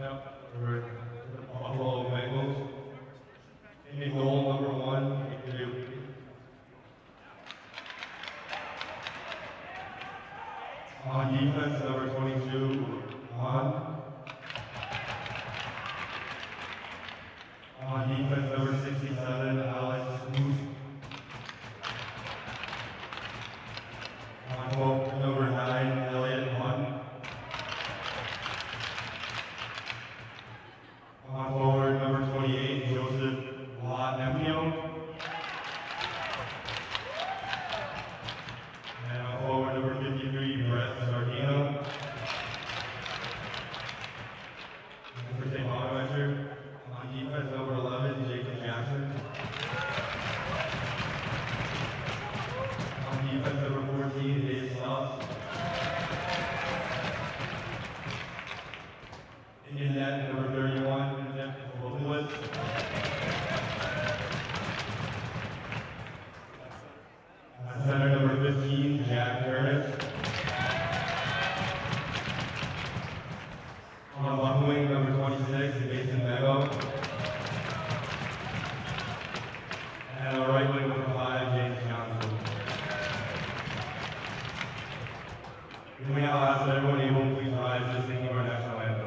Yep. For the Buffalo Bengals. In goal, number 1, on defense, number 22, Han. On defense, number 67, Alex Moose. On goal, number 9, Elliot Hunt. On forward, number 28, Joseph Bonaventure. And on forward, number 53, Brett Sardino. And for St. Bonaventure, on defense, number 11, Jacob Jackson. On defense, number 14, Dave Sloss. In net, number 31, Jeff Lopez. On center, number 15, Jack Curtis. On left wing, number 26, Mason Mego. And on right wing, number 5, James Johnson. We now ask that everyone able to please rise to sing our national anthem.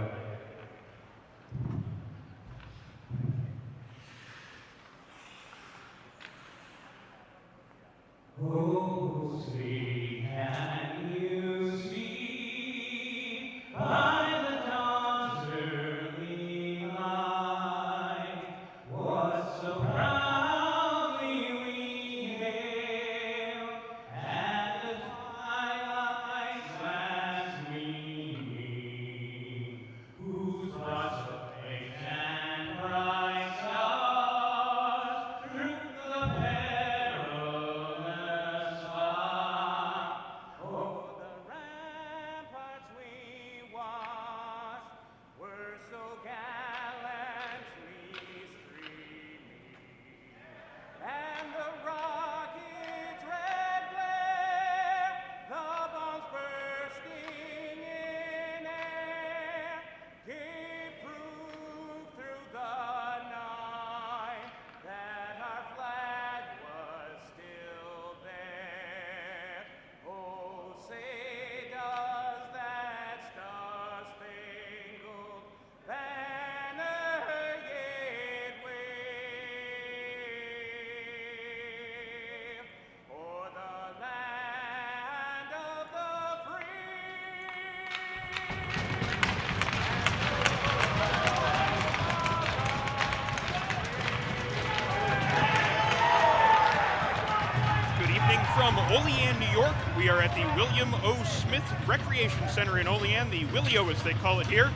Oh, sweet can you see by the dawn's early light what so proudly we hail at the twilight's last gleaming, whose thoughts of faith and bright stars through the perilous fight o'er the ramparts we watched were so gallantly streaming, and the rocket's red glare, the bombs bursting in air, gave proof through the night that our flag was still there. Oh, say does that star-spangled banner yet wave o'er the land of the free? Good evening from Olean, New York. We are at the William O. Smith Recreation Center in Olean, the Willio as they call it here,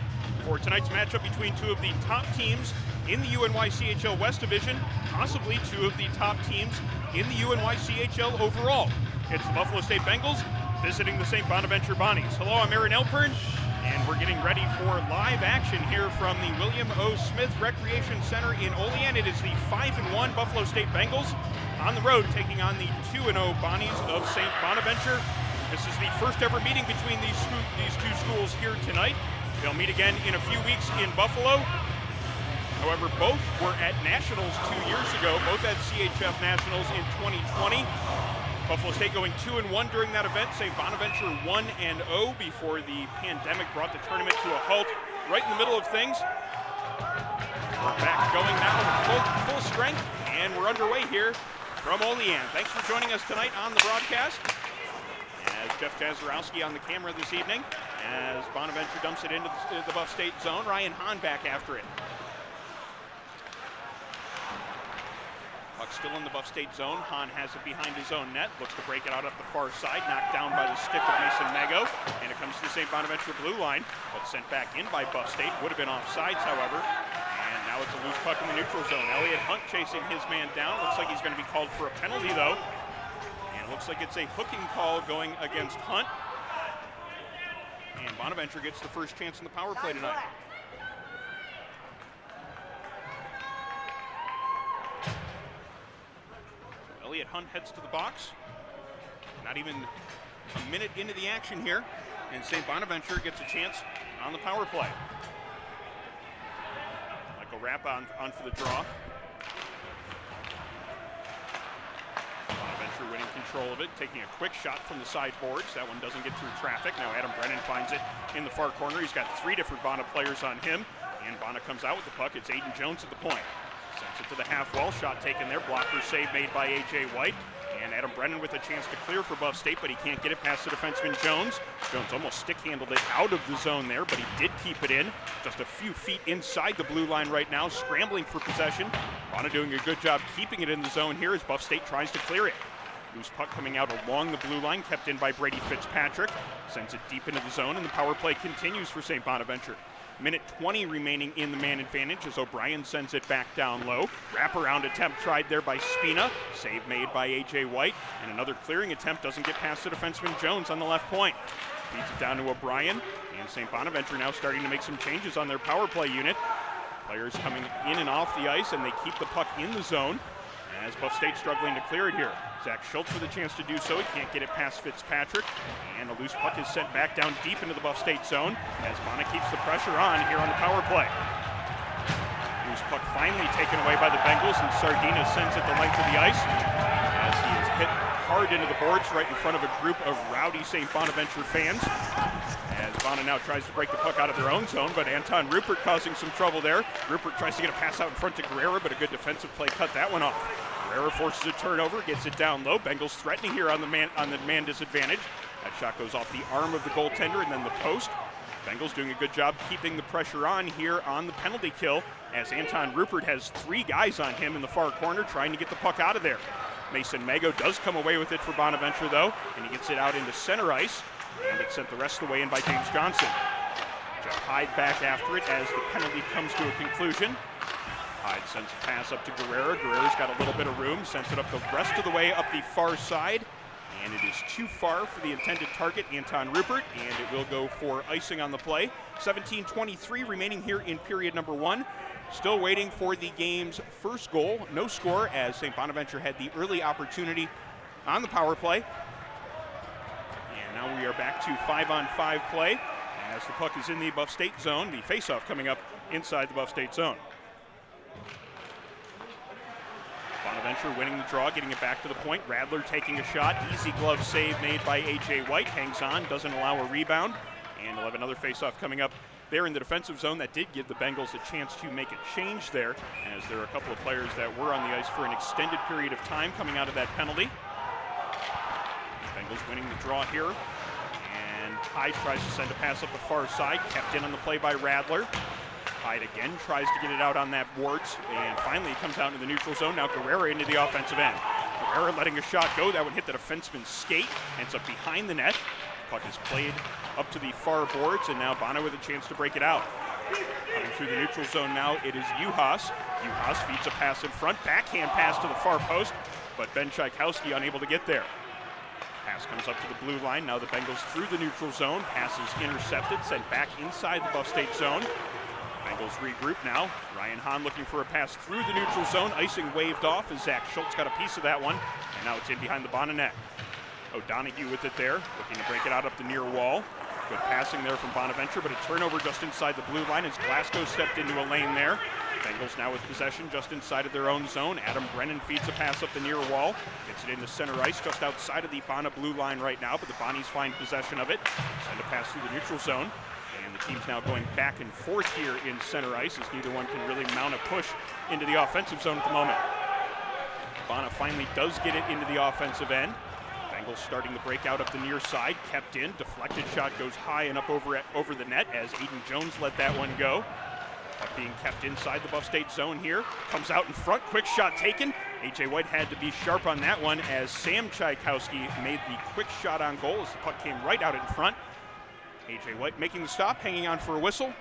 for tonight's matchup between two of the top teams in the UNYCHL West Division, possibly two of the top teams in the UNYCHL overall. It's the Buffalo State Bengals visiting the St. Bonaventure Bonnies. Hello, I'm Aaron Elpern, and we're getting ready for live action here from the William O. Smith Recreation Center in Olean. It is the 5-1 Buffalo State Bengals on the road taking on the 2-0 Bonnies of St. Bonaventure. This is the first ever meeting between these two schools here tonight. They'll meet again in a few weeks in Buffalo. However, both were at Nationals 2 years ago, both at CHF Nationals in 2020. Buffalo State going 2-1 during that event. St. Bonaventure 1-0 before the pandemic brought the tournament to a halt right in the middle of things. We're back going now full strength, and we're underway here from Olean. Thanks for joining us tonight on the broadcast. As Jeff Jazarowski on the camera this evening, as Bonaventure dumps it into the Buff State zone. Ryan Hahn back after it. Puck still in the Buff State zone. Hahn has it behind his own net. Looks to break it out up the far side. Knocked down by the stick of Mason Mego. And it comes to the St. Bonaventure blue line. But sent back in by Buff State. Would have been offsides, however. And now it's a loose puck in the neutral zone. Elliot Hunt chasing his man down. Looks like he's going to be called for a penalty, though. And it looks like it's a hooking call going against Hunt. And Bonaventure gets the first chance in the power play tonight. Elliot Hunt heads to the box. Not even a minute into the action here, and St. Bonaventure gets a chance on the power play. They'll wrap on for the draw. Bonaventure winning control of it, taking a quick shot from the sideboards. That one doesn't get through traffic. Now Adam Brennan finds it in the far corner. He's got 3 different Bona players on him, and Bona comes out with the puck. It's Aiden Jones at the point. Sends it to the half wall. Shot taken there. Blocker save made by A.J. White. And Adam Brennan with a chance to clear for Buff State, but he can't get it past the defenseman Jones. Jones almost stick-handled it out of the zone there, but he did keep it in. Just a few feet inside the blue line right now, scrambling for possession. Bona doing a good job keeping it in the zone here as Buff State tries to clear it. Loose puck coming out along the blue line, kept in by Brady Fitzpatrick. Sends it deep into the zone, and the power play continues for St. Bonaventure. Minute 20 remaining in the man advantage as O'Brien sends it back down low. Wraparound attempt tried there by Spina. Save made by A.J. White. And another clearing attempt doesn't get past the defenseman Jones on the left point. Feeds it down to O'Brien. And St. Bonaventure now starting to make some changes on their power play unit. Players coming in and off the ice, and they keep the puck in the zone as Buff State struggling to clear it here. Zach Schultz with a chance to do so. He can't get it past Fitzpatrick. And a loose puck is sent back down deep into the Buff State zone as Bona keeps the pressure on here on the power play. Loose puck finally taken away by the Bengals, and Sardina sends it the length of the ice as he is hit hard into the boards right in front of a group of rowdy St. Bonaventure fans. As Bona now tries to break the puck out of their own zone, but Anton Rupert causing some trouble there. Rupert tries to get a pass out in front to Guerrera, but a good defensive play cut that one off. Guerrera forces a turnover, gets it down low. Bengals threatening here on the man disadvantage. That shot goes off the arm of the goaltender and then the post. Bengals doing a good job keeping the pressure on here on the penalty kill as Anton Rupert has 3 guys on him in the far corner trying to get the puck out of there. Mason Mago does come away with it for Bonaventure though, and he gets it out into center ice, and it's sent the rest of the way in by James Johnson. Jeff Hyde back after it as the penalty comes to a conclusion. Hyde sends a pass up to Guerrera. Guerrera's got a little bit of room, sends it up the rest of the way up the far side, and it is too far for the intended target, Anton Rupert, and it will go for icing on the play. 17:23 remaining here in period number 1. Still waiting for the game's first goal. No score as St. Bonaventure had the early opportunity on the power play. And now we are back to 5-on-5 play as the puck is in the Buff State zone. The faceoff coming up inside the Buff State zone. Bonaventure winning the draw, getting it back to the point. Radler taking a shot. Easy glove save made by A.J. White. Hangs on, doesn't allow a rebound. And we'll have another faceoff coming up there in the defensive zone. That did give the Bengals a chance to make a change there, as there are a couple of players that were on the ice for an extended period of time coming out of that penalty. Bengals winning the draw here. And Hyde tries to send a pass up the far side. Kept in on the play by Radler. Hyde again tries to get it out on that boards, and finally it comes out into the neutral zone. Now Guerrera into the offensive end. Guerrera letting a shot go. That would hit the defenseman's skate. Ends up behind the net. Puck is played up to the far boards, and now Bona with a chance to break it out. Coming through the neutral zone now, it is Juhas. Juhas feeds a pass in front. Backhand pass to the far post, but Ben Tchaikovsky unable to get there. Pass comes up to the blue line. Now the Bengals through the neutral zone. Pass is intercepted, sent back inside the Buff State zone. Bengals regroup now. Ryan Hahn looking for a pass through the neutral zone. Icing waved off as Zach Schultz got a piece of that one. And now it's in behind the Bona net. O'Donoghue with it there, looking to break it out up the near wall. Good passing there from Bonaventure, but a turnover just inside the blue line as Glasgow stepped into a lane there. Bengals now with possession just inside of their own zone. Adam Brennan feeds a pass up the near wall. Gets it into center ice just outside of the Bona blue line right now, but the Bonnies find possession of it. Send a pass through the neutral zone. And the team's now going back and forth here in center ice as neither one can really mount a push into the offensive zone at the moment. Bona finally does get it into the offensive end. Bengals starting to break out up the near side, kept in, deflected shot goes high and up over the net as Aiden Jones let that one go. Puck being kept inside the Buff State zone here. Comes out in front, quick shot taken. A.J. White had to be sharp on that one as Sam Tchaikovsky made the quick shot on goal as the puck came right out in front. A.J. White making the stop, hanging on for a whistle.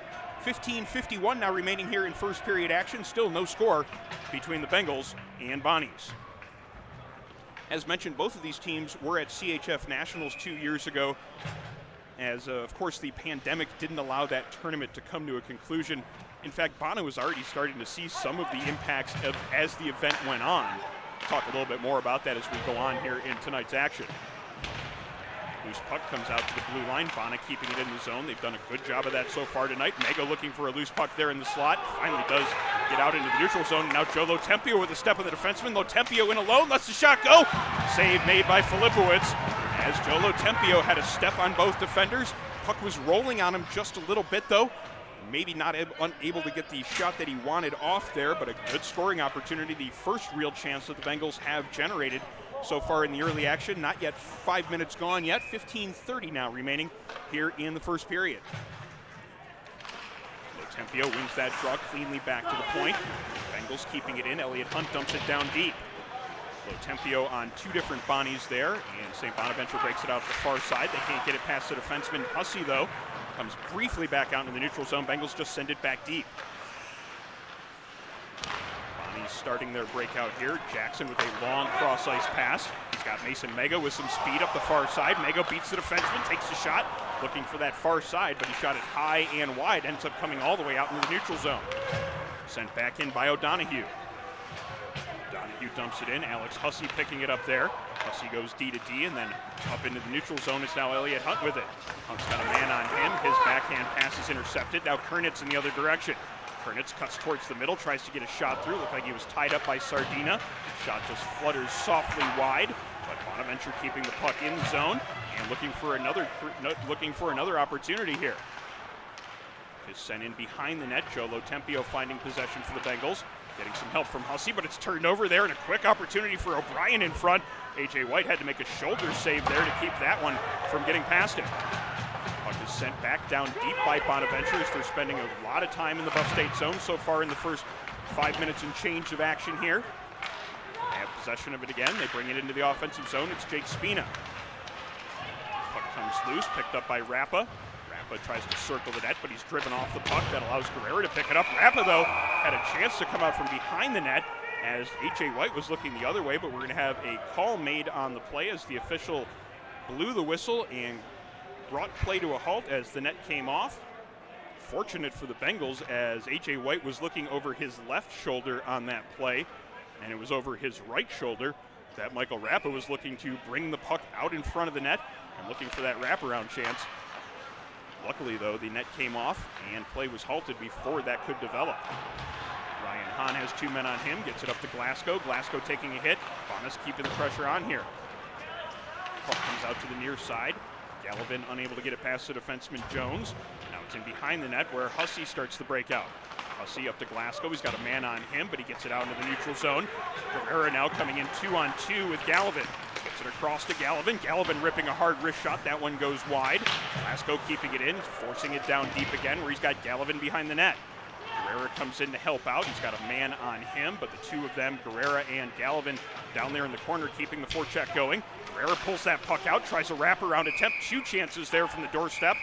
15:51 now remaining here in first period action. Still no score between the Bengals and Bonnies. As mentioned, both of these teams were at CHF Nationals 2 years ago, as of course the pandemic didn't allow that tournament to come to a conclusion. In fact, Bona was already starting to see some of the impacts as the event went on. We'll talk a little bit more about that as we go on here in tonight's action. Loose puck comes out to the blue line. Bonna keeping it in the zone. They've done a good job of that so far tonight. Mega looking for a loose puck there in the slot. Finally does get out into the neutral zone. Now Joe Lotempio with a step of the defenseman. Lotempio in alone, lets the shot go. Save made by Filipowicz as Joe Lotempio had a step on both defenders. Puck was rolling on him just a little bit though. Maybe not unable to get the shot that he wanted off there, but a good scoring opportunity. The first real chance that the Bengals have generated so far in the early action. Not yet 5 minutes gone yet. 15:30 now remaining here in the first period. Lotempio wins that draw cleanly back to the point. Bengals keeping it in. Elliot Hunt dumps it down deep. Lotempio on two different Bonnies there, and St. Bonaventure breaks it out to the far side. They can't get it past the defenseman. Hussey, though, comes briefly back out into the neutral zone. Bengals just send it back deep. Bonnies starting their breakout here. Jackson with a long cross-ice pass. He's got Mason Mega with some speed up the far side. Mega beats the defenseman, takes the shot, looking for that far side, but he shot it high and wide. Ends up coming all the way out into the neutral zone. Sent back in by O'Donohue. Donahue dumps it in. Alex Hussey picking it up there. Hussey goes D to D, and then up into the neutral zone is now Elliot Hunt with it. Hunt's got a man on him. His backhand pass is intercepted. Now Kernitz in the other direction. Kernitz cuts towards the middle, tries to get a shot through. Looked like he was tied up by Sardina. Shot just flutters softly wide, but Bonaventure keeping the puck in zone and looking for another opportunity here. Is sent in behind the net. Joe Lotempio finding possession for the Bengals. Getting some help from Hussey, but it's turned over there, and a quick opportunity for O'Brien in front. A.J. White had to make a shoulder save there to keep that one from getting past him. Puck is sent back down deep by Bonaventure as they're spending a lot of time in the Buff State zone so far in the first 5 minutes and change of action here. They have possession of it again. They bring it into the offensive zone. It's Jake Spina. Puck comes loose, picked up by Rappa. Rappa tries to circle the net, but he's driven off the puck. That allows Guerrero to pick it up. Rappa, though, had a chance to come out from behind the net as A.J. White was looking the other way, but we're going to have a call made on the play as the official blew the whistle and brought play to a halt as the net came off. Fortunate for the Bengals as A.J. White was looking over his left shoulder on that play, and it was over his right shoulder that Michael Rappa was looking to bring the puck out in front of the net and looking for that wraparound chance. Luckily, though, the net came off and play was halted before that could develop. Ryan Hahn has two men on him, gets it up to Glasgow. Glasgow taking a hit. Bonus keeping the pressure on here. Puck comes out to the near side. Gallivan unable to get it past the defenseman Jones. Now it's in behind the net where Hussey starts the breakout. Hussey up to Glasgow. He's got a man on him, but he gets it out into the neutral zone. Guerrero now coming in 2-on-2 with Gallivan. Gets it across to Gallivan. Gallivan ripping a hard wrist shot. That one goes wide. Glasgow keeping it in, forcing it down deep again where he's got Gallivan behind the net. Guerrero comes in to help out. He's got a man on him, but the two of them, Guerrero and Gallivan, down there in the corner keeping the forecheck going. Guerrero pulls that puck out, tries a wraparound attempt. Two chances there from the doorstep.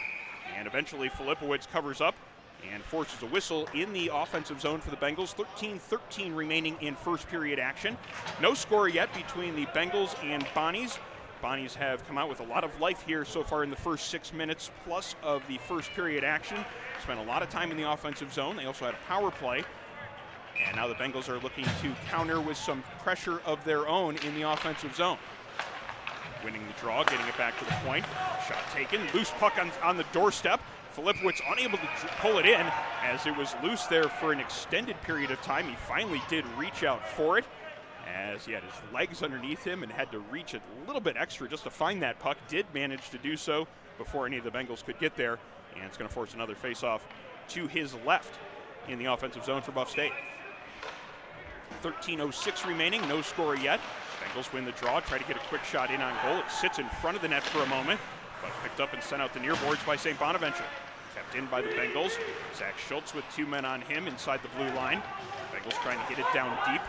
And eventually Filipowicz covers up and forces a whistle in the offensive zone for the Bengals. 13-13 remaining in first period action. No score yet between the Bengals and Bonnies. Bonnies have come out with a lot of life here so far in the first 6 minutes plus of the first period action. Spent a lot of time in the offensive zone. They also had a power play. And now the Bengals are looking to counter with some pressure of their own in the offensive zone. Winning the draw, getting it back to the point. Shot taken, loose puck on the doorstep. Filipowicz unable to pull it in as it was loose there for an extended period of time. He finally did reach out for it as he had his legs underneath him and had to reach a little bit extra just to find that puck. Did manage to do so before any of the Bengals could get there, and it's going to force another faceoff to his left in the offensive zone for Buff State. 13:06 remaining, no score yet. Bengals win the draw, try to get a quick shot in on goal. It sits in front of the net for a moment, but picked up and sent out the near boards by St. Bonaventure. Kept in by the Bengals. Zach Schultz with two men on him inside the blue line. Bengals trying to get it down deep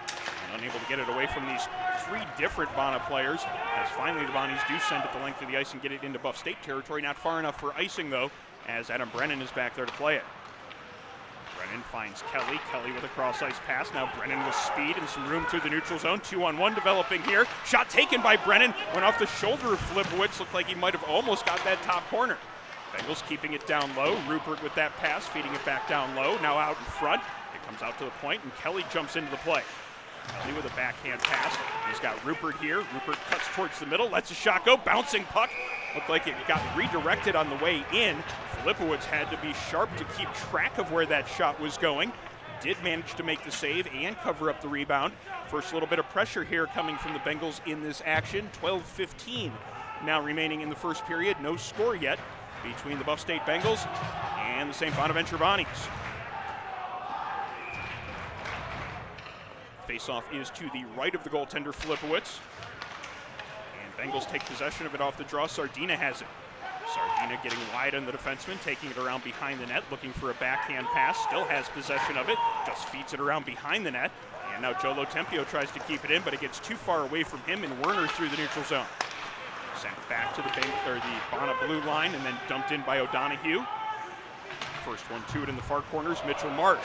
and unable to get it away from these three different Bona players as finally the Bonnies do send it the length of the ice and get it into Buff State territory. Not far enough for icing, though, as Adam Brennan is back there to play it. Brennan finds Kelly. Kelly with a cross-ice pass. Now Brennan with speed and some room through the neutral zone. 2-on-1 developing here. Shot taken by Brennan. Went off the shoulder of Filipowicz. Looked like he might have almost got that top corner. Bengals keeping it down low. Rupert with that pass, feeding it back down low. Now out in front. It comes out to the point, and Kelly jumps into the play. Kelly with a backhand pass. He's got Rupert here. Rupert cuts towards the middle, lets a shot go. Bouncing puck. Looked like it got redirected on the way in. Filipowicz had to be sharp to keep track of where that shot was going. Did manage to make the save and cover up the rebound. First little bit of pressure here coming from the Bengals in this action. 12-15 now remaining in the first period. No score yet between the Buff State Bengals and the St. Bonaventure Bonnies. Faceoff is to the right of the goaltender, Filipowicz. And Bengals take possession of it off the draw. Sardina has it. Sardina getting wide on the defenseman, taking it around behind the net, looking for a backhand pass. Still has possession of it, just feeds it around behind the net. And now Joe Lotempio tries to keep it in, but it gets too far away from him, and Werner through the neutral zone. Sent back to the Bona blue line, and then dumped in by O'Donohue. First one to it in the far corners, Mitchell Marsh.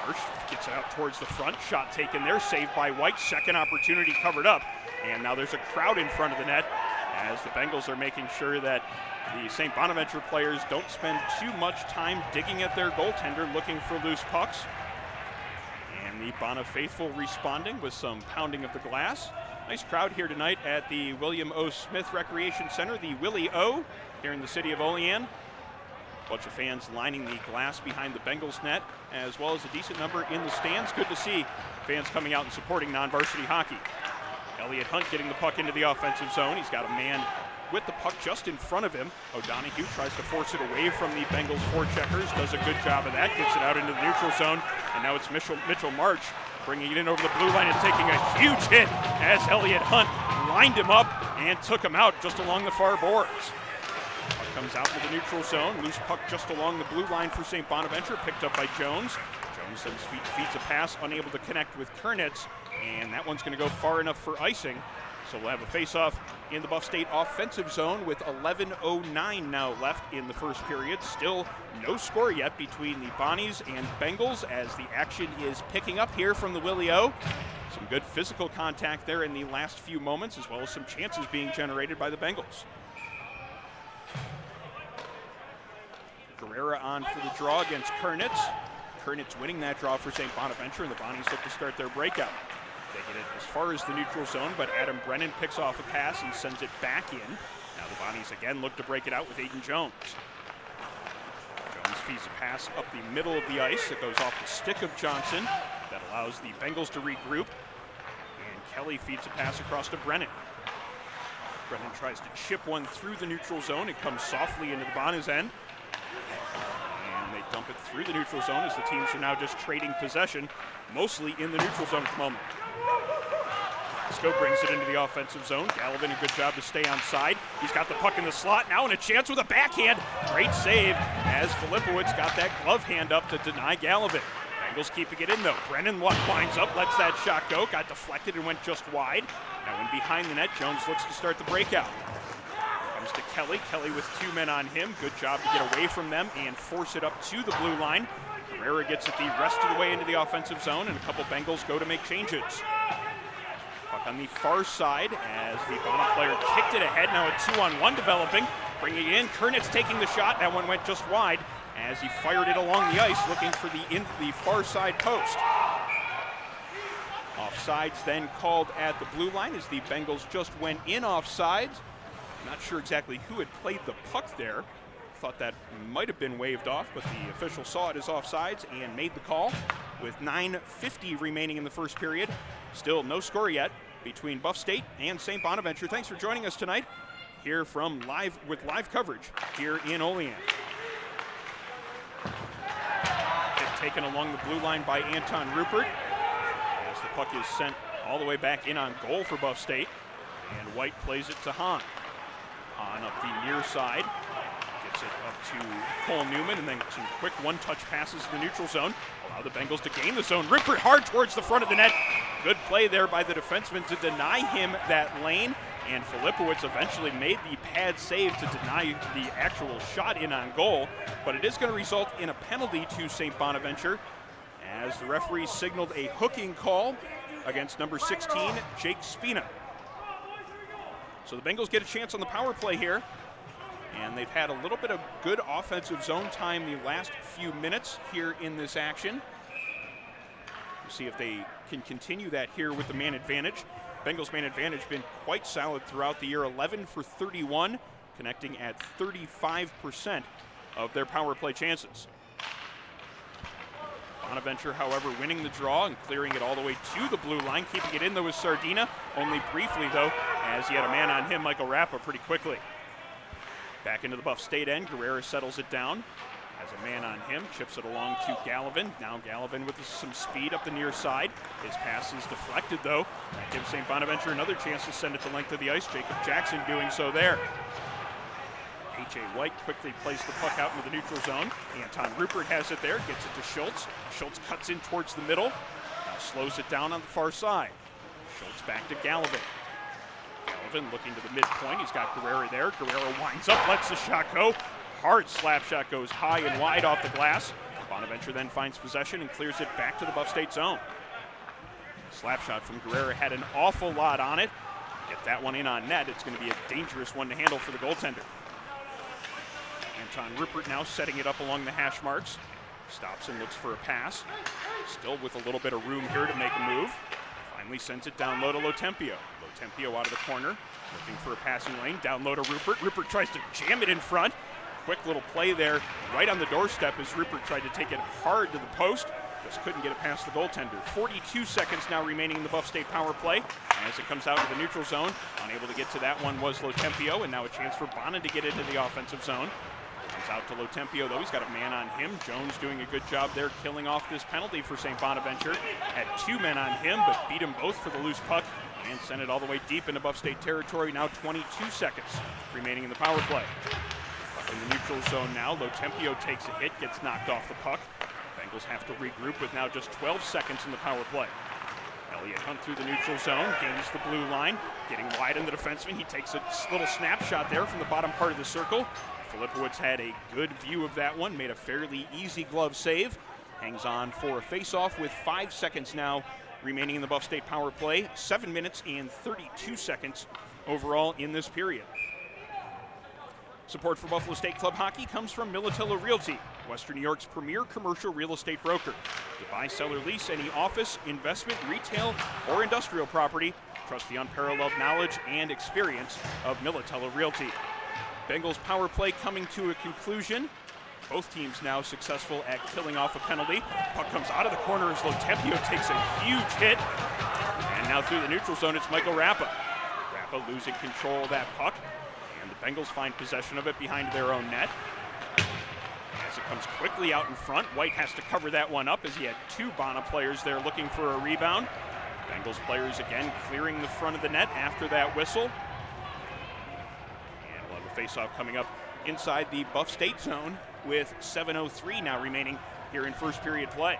Marsh gets it out towards the front, shot taken there, saved by White. Second opportunity covered up, and now there's a crowd in front of the net as the Bengals are making sure that the St. Bonaventure players don't spend too much time digging at their goaltender looking for loose pucks. And the Bona faithful responding with some pounding of the glass. Nice crowd here tonight at the William O. Smith Recreation Center, the Willie O, here in the city of Olean. Bunch of fans lining the glass behind the Bengals net, as well as a decent number in the stands. Good to see fans coming out and supporting non-varsity hockey. Elliott Hunt getting the puck into the offensive zone. He's got a man with the puck just in front of him. O'Donohue tries to force it away from the Bengals forecheckers, does a good job of that, gets it out into the neutral zone, and now it's Mitchell March bringing it in over the blue line and taking a huge hit as Elliott Hunt lined him up and took him out just along the far boards. Puck comes out into the neutral zone, loose puck just along the blue line for St. Bonaventure, picked up by Jones. Jones then feeds a pass, unable to connect with Kernitz, and that one's going to go far enough for icing. So we'll have a face-off in the Buff State offensive zone with 11:09 now left in the first period. Still no score yet between the Bonnies and Bengals as the action is picking up here from the Willie O. Some good physical contact there in the last few moments, as well as some chances being generated by the Bengals. Guerrera on for the draw against Kernitz. Kernitz winning that draw for St. Bonaventure, and the Bonnies look to start their breakout. They get it as far as the neutral zone, but Adam Brennan picks off a pass and sends it back in. Now the Bonnies again look to break it out with Aiden Jones. Jones feeds a pass up the middle of the ice. It goes off the stick of Johnson. That allows the Bengals to regroup. And Kelly feeds a pass across to Brennan. Brennan tries to chip one through the neutral zone. It comes softly into the Bonnies' end. And they dump it through the neutral zone as the teams are now just trading possession, mostly in the neutral zone at the moment. Scope brings it into the offensive zone. Gallivan, a good job to stay on side. He's got the puck in the slot now, and a chance with a backhand. Great save as Filipowicz got that glove hand up to deny Gallivan. Bengals keeping it in though. Brennan winds up, lets that shot go, got deflected and went just wide. Now in behind the net, Jones looks to start the breakout. Comes to Kelly. Kelly with two men on him. Good job to get away from them and force it up to the blue line. Guerrera gets it the rest of the way into the offensive zone, and a couple Bengals go to make changes. Puck on the far side as the Bona player kicked it ahead. Now a 2-on-1 developing. Bringing it in. Kernitz taking the shot. That one went just wide as he fired it along the ice, looking for the far side post. Offsides then called at the blue line as the Bengals just went in offsides. Not sure exactly who had played the puck there. Thought that might have been waved off, but the official saw it as offsides and made the call with 9:50 remaining in the first period. Still no score yet between Buff State and St. Bonaventure. Thanks for joining us tonight here from live coverage here in Olean. Hit taken along the blue line by Anton Rupert as the puck is sent all the way back in on goal for Buff State, and White plays it to Hahn. Hahn up the near side. Gets it up to Cole Newman, and then some quick one-touch passes in the neutral zone. Allow the Bengals to gain the zone. Rupert hard towards the front of the net. Good play there by the defenseman to deny him that lane, and Filipowicz eventually made the pad save to deny the actual shot in on goal, but it is going to result in a penalty to St. Bonaventure as the referee signaled a hooking call against number 16, Jake Spina. So the Bengals get a chance on the power play here, and they've had a little bit of good offensive zone time the last few minutes here in this action. We'll see if they can continue that here with the man advantage. Bengals man advantage been quite solid throughout the year, 11 for 31, connecting at 35% of their power play chances. Bonaventure, however, winning the draw and clearing it all the way to the blue line. Keeping it in, though, with Sardina. Only briefly, though, as he had a man on him, Michael Rappa, pretty quickly. Back into the Buff State end. Guerrera settles it down. Has a man on him. Chips it along to Gallivan. Now Gallivan with some speed up the near side. His pass is deflected, though. That gives St. Bonaventure another chance to send it the length of the ice. Jacob Jackson doing so there. A.J. White quickly plays the puck out into the neutral zone. Anton Rupert has it there, gets it to Schultz. Schultz cuts in towards the middle, now slows it down on the far side. Schultz back to Gallivan. Gallivan looking to the midpoint, he's got Guerrera there. Guerrera winds up, lets the shot go. Hard slap shot goes high and wide off the glass. Bonaventure then finds possession and clears it back to the Buff State zone. Slap shot from Guerrera had an awful lot on it. Get that one in on net, it's going to be a dangerous one to handle for the goaltender. Anton Rupert now setting it up along the hash marks. Stops and looks for a pass. Still with a little bit of room here to make a move. Finally sends it down low to Lotempio. Lotempio out of the corner, looking for a passing lane. Down low to Rupert. Rupert tries to jam it in front. Quick little play there right on the doorstep as Rupert tried to take it hard to the post. Just couldn't get it past the goaltender. 42 seconds now remaining in the Buff State power play. As it comes out of the neutral zone, unable to get to that one was Lotempio, and now a chance for Bonin to get into the offensive zone. Comes out to Lotempio, though. He's got a man on him. Jones doing a good job there killing off this penalty for St. Bonaventure. Had two men on him, but beat them both for the loose puck and sent it all the way deep into Buff State territory. Now 22 seconds remaining in the power play. Up in the neutral zone now, Lotempio takes a hit, gets knocked off the puck. Bengals have to regroup with now just 12 seconds in the power play. Elliott Hunt through the neutral zone, gains the blue line, getting wide in the defenseman. He takes a little snapshot there from the bottom part of the circle. Filipowicz had a good view of that one, made a fairly easy glove save. Hangs on for a face-off with 5 seconds now remaining in the Buff State power play. 7 minutes and 32 seconds overall in this period. Support for Buffalo State Club Hockey comes from Militello Realty, Western New York's premier commercial real estate broker. To buy, sell, or lease any office, investment, retail, or industrial property, trust the unparalleled knowledge and experience of Militello Realty. Bengals power play coming to a conclusion. Both teams now successful at killing off a penalty. Puck comes out of the corner as Lotempio takes a huge hit. And now through the neutral zone, it's Michael Rappa. Rappa losing control of that puck. And the Bengals find possession of it behind their own net. As it comes quickly out in front, White has to cover that one up as he had two Bona players there looking for a rebound. Bengals players again clearing the front of the net after that whistle. Face-off coming up inside the Buff State zone with 7:03 now remaining here in first period play.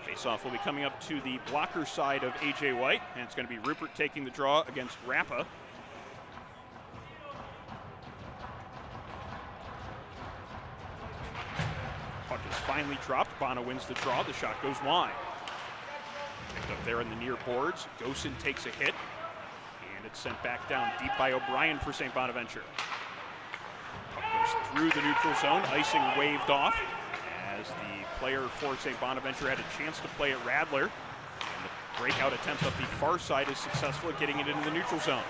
Face-off will be coming up to the blocker side of A.J. White, and it's going to be Rupert taking the draw against Rappa. Puck is finally dropped. Bono wins the draw. The shot goes wide. Picked up there in the near boards. Gosen takes a hit. It's sent back down deep by O'Brien for St. Bonaventure. Puck goes through the neutral zone, icing waved off as the player for St. Bonaventure had a chance to play at Radler. And the breakout attempt up the far side is successful at getting it into the neutral zone.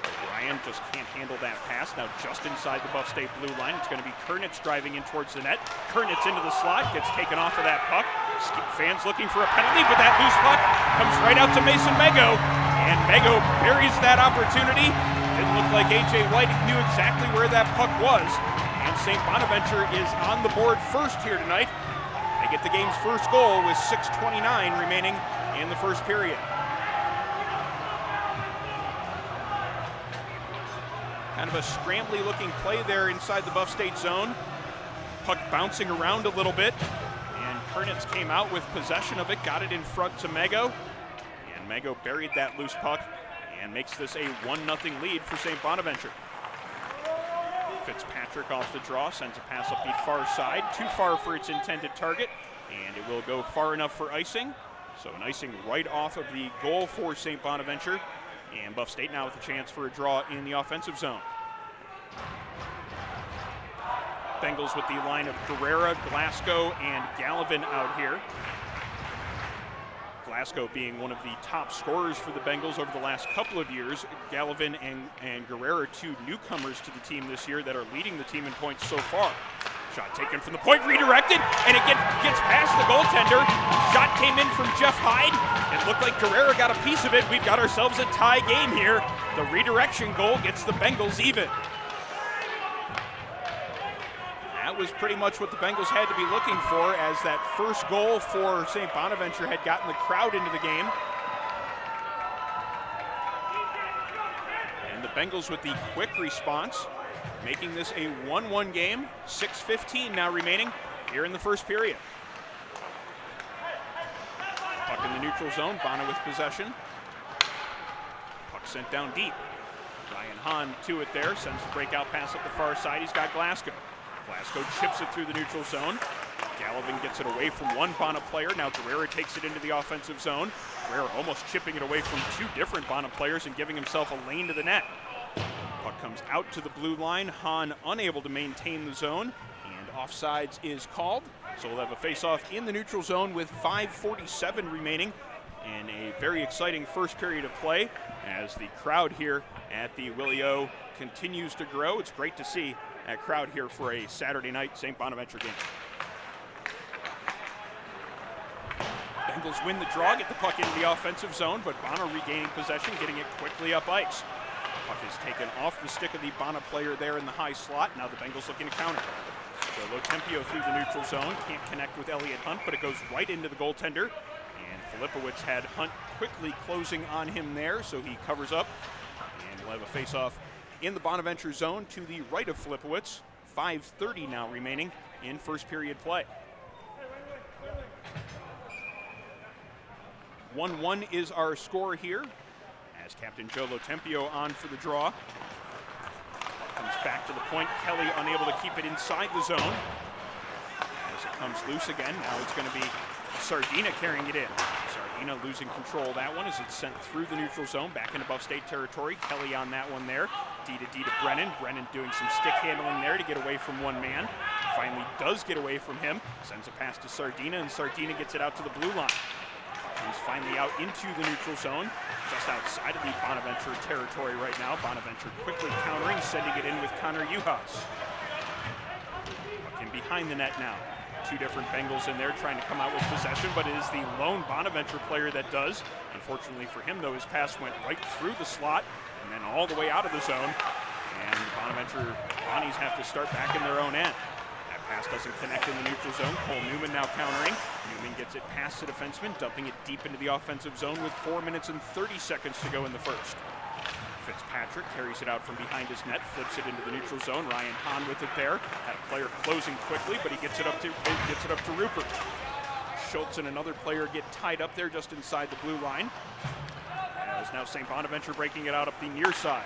O'Brien just can't handle that pass. Now just inside the Buff State blue line, it's going to be Kernitz driving in towards the net. Kernitz into the slot, gets taken off of that puck. Fans looking for a penalty, but that loose puck comes right out to Mason Mego. And Mego buries that opportunity. Didn't look like A.J. White knew exactly where that puck was. And St. Bonaventure is on the board first here tonight. They get the game's first goal with 6:29 remaining in the first period. Kind of a scrambly looking play there inside the Buff State zone. Puck bouncing around a little bit. And Kernitz came out with possession of it, got it in front to Mego. Mego buried that loose puck and makes this a 1-0 lead for St. Bonaventure. Fitzpatrick off the draw, sends a pass up the far side, too far for its intended target, and it will go far enough for icing. So an icing right off of the goal for St. Bonaventure, and Buff State now with a chance for a draw in the offensive zone. Bengals with the line of Guerrera, Glasgow, and Gallivan out here. Glasgow being one of the top scorers for the Bengals over the last couple of years. Gallivan and Guerrera, two newcomers to the team this year that are leading the team in points so far. Shot taken from the point, redirected, and it gets past the goaltender. Shot came in from Jeff Hyde. It looked like Guerrera got a piece of it. We've got ourselves a tie game here. The redirection goal gets the Bengals even. That was pretty much what the Bengals had to be looking for, as that first goal for St. Bonaventure had gotten the crowd into the game. And the Bengals with the quick response, making this a 1-1 game. 6:15 now remaining here in the first period. Puck in the neutral zone, Bona with possession. Puck sent down deep. Ryan Hahn to it there, sends the breakout pass up the far side. He's got Glasgow. Glasgow chips it through the neutral zone. Gallivan gets it away from one Bona player. Now Guerrera takes it into the offensive zone. Guerrera almost chipping it away from two different Bona players and giving himself a lane to the net. Puck comes out to the blue line. Hahn unable to maintain the zone, and offsides is called. So we'll have a face-off in the neutral zone with 5:47 remaining, and a very exciting first period of play as the crowd here at the Willie-O continues to grow. It's great to see that crowd here for a Saturday night St. Bonaventure game. Bengals win the draw, get the puck into the offensive zone, but Bona regaining possession, getting it quickly up ice. Puck is taken off the stick of the Bona player there in the high slot. Now the Bengals looking to counter. So Lotempio through the neutral zone, can't connect with Elliott Hunt, but it goes right into the goaltender. And Filipowicz had Hunt quickly closing on him there, so he covers up. And we'll have a face-off in the Bonaventure zone to the right of Filipowicz. 5:30 now remaining in first period play. 1-1 is our score here, as Captain Joe Lotempio on for the draw. Comes back to the point. Kelly unable to keep it inside the zone. As it comes loose again, now it's going to be Sardina carrying it in. Sardina losing control of that one as it's sent through the neutral zone, back into Buff State territory. Kelly on that one there. D to Brennan. Brennan doing some stick handling there to get away from one man. Finally does get away from him. Sends a pass to Sardina, and Sardina gets it out to the blue line. Comes finally out into the neutral zone, just outside of the Bonaventure territory right now. Bonaventure quickly countering, sending it in with Connor Uhas. Looking behind the net now. Two different Bengals in there trying to come out with possession, but it is the lone Bonaventure player that does. Unfortunately for him, though, his pass went right through the slot and then all the way out of the zone. And the Bonaventure Bonnies have to start back in their own end. That pass doesn't connect in the neutral zone. Cole Newman now countering. Newman gets it past the defenseman, dumping it deep into the offensive zone with 4 minutes and 30 seconds to go in the first. Fitzpatrick carries it out from behind his net, flips it into the neutral zone. Ryan Hahn with it there. Had a player closing quickly, but he gets it up to Rupert. Schultz and another player get tied up there just inside the blue line. As now St. Bonaventure breaking it out up the near side.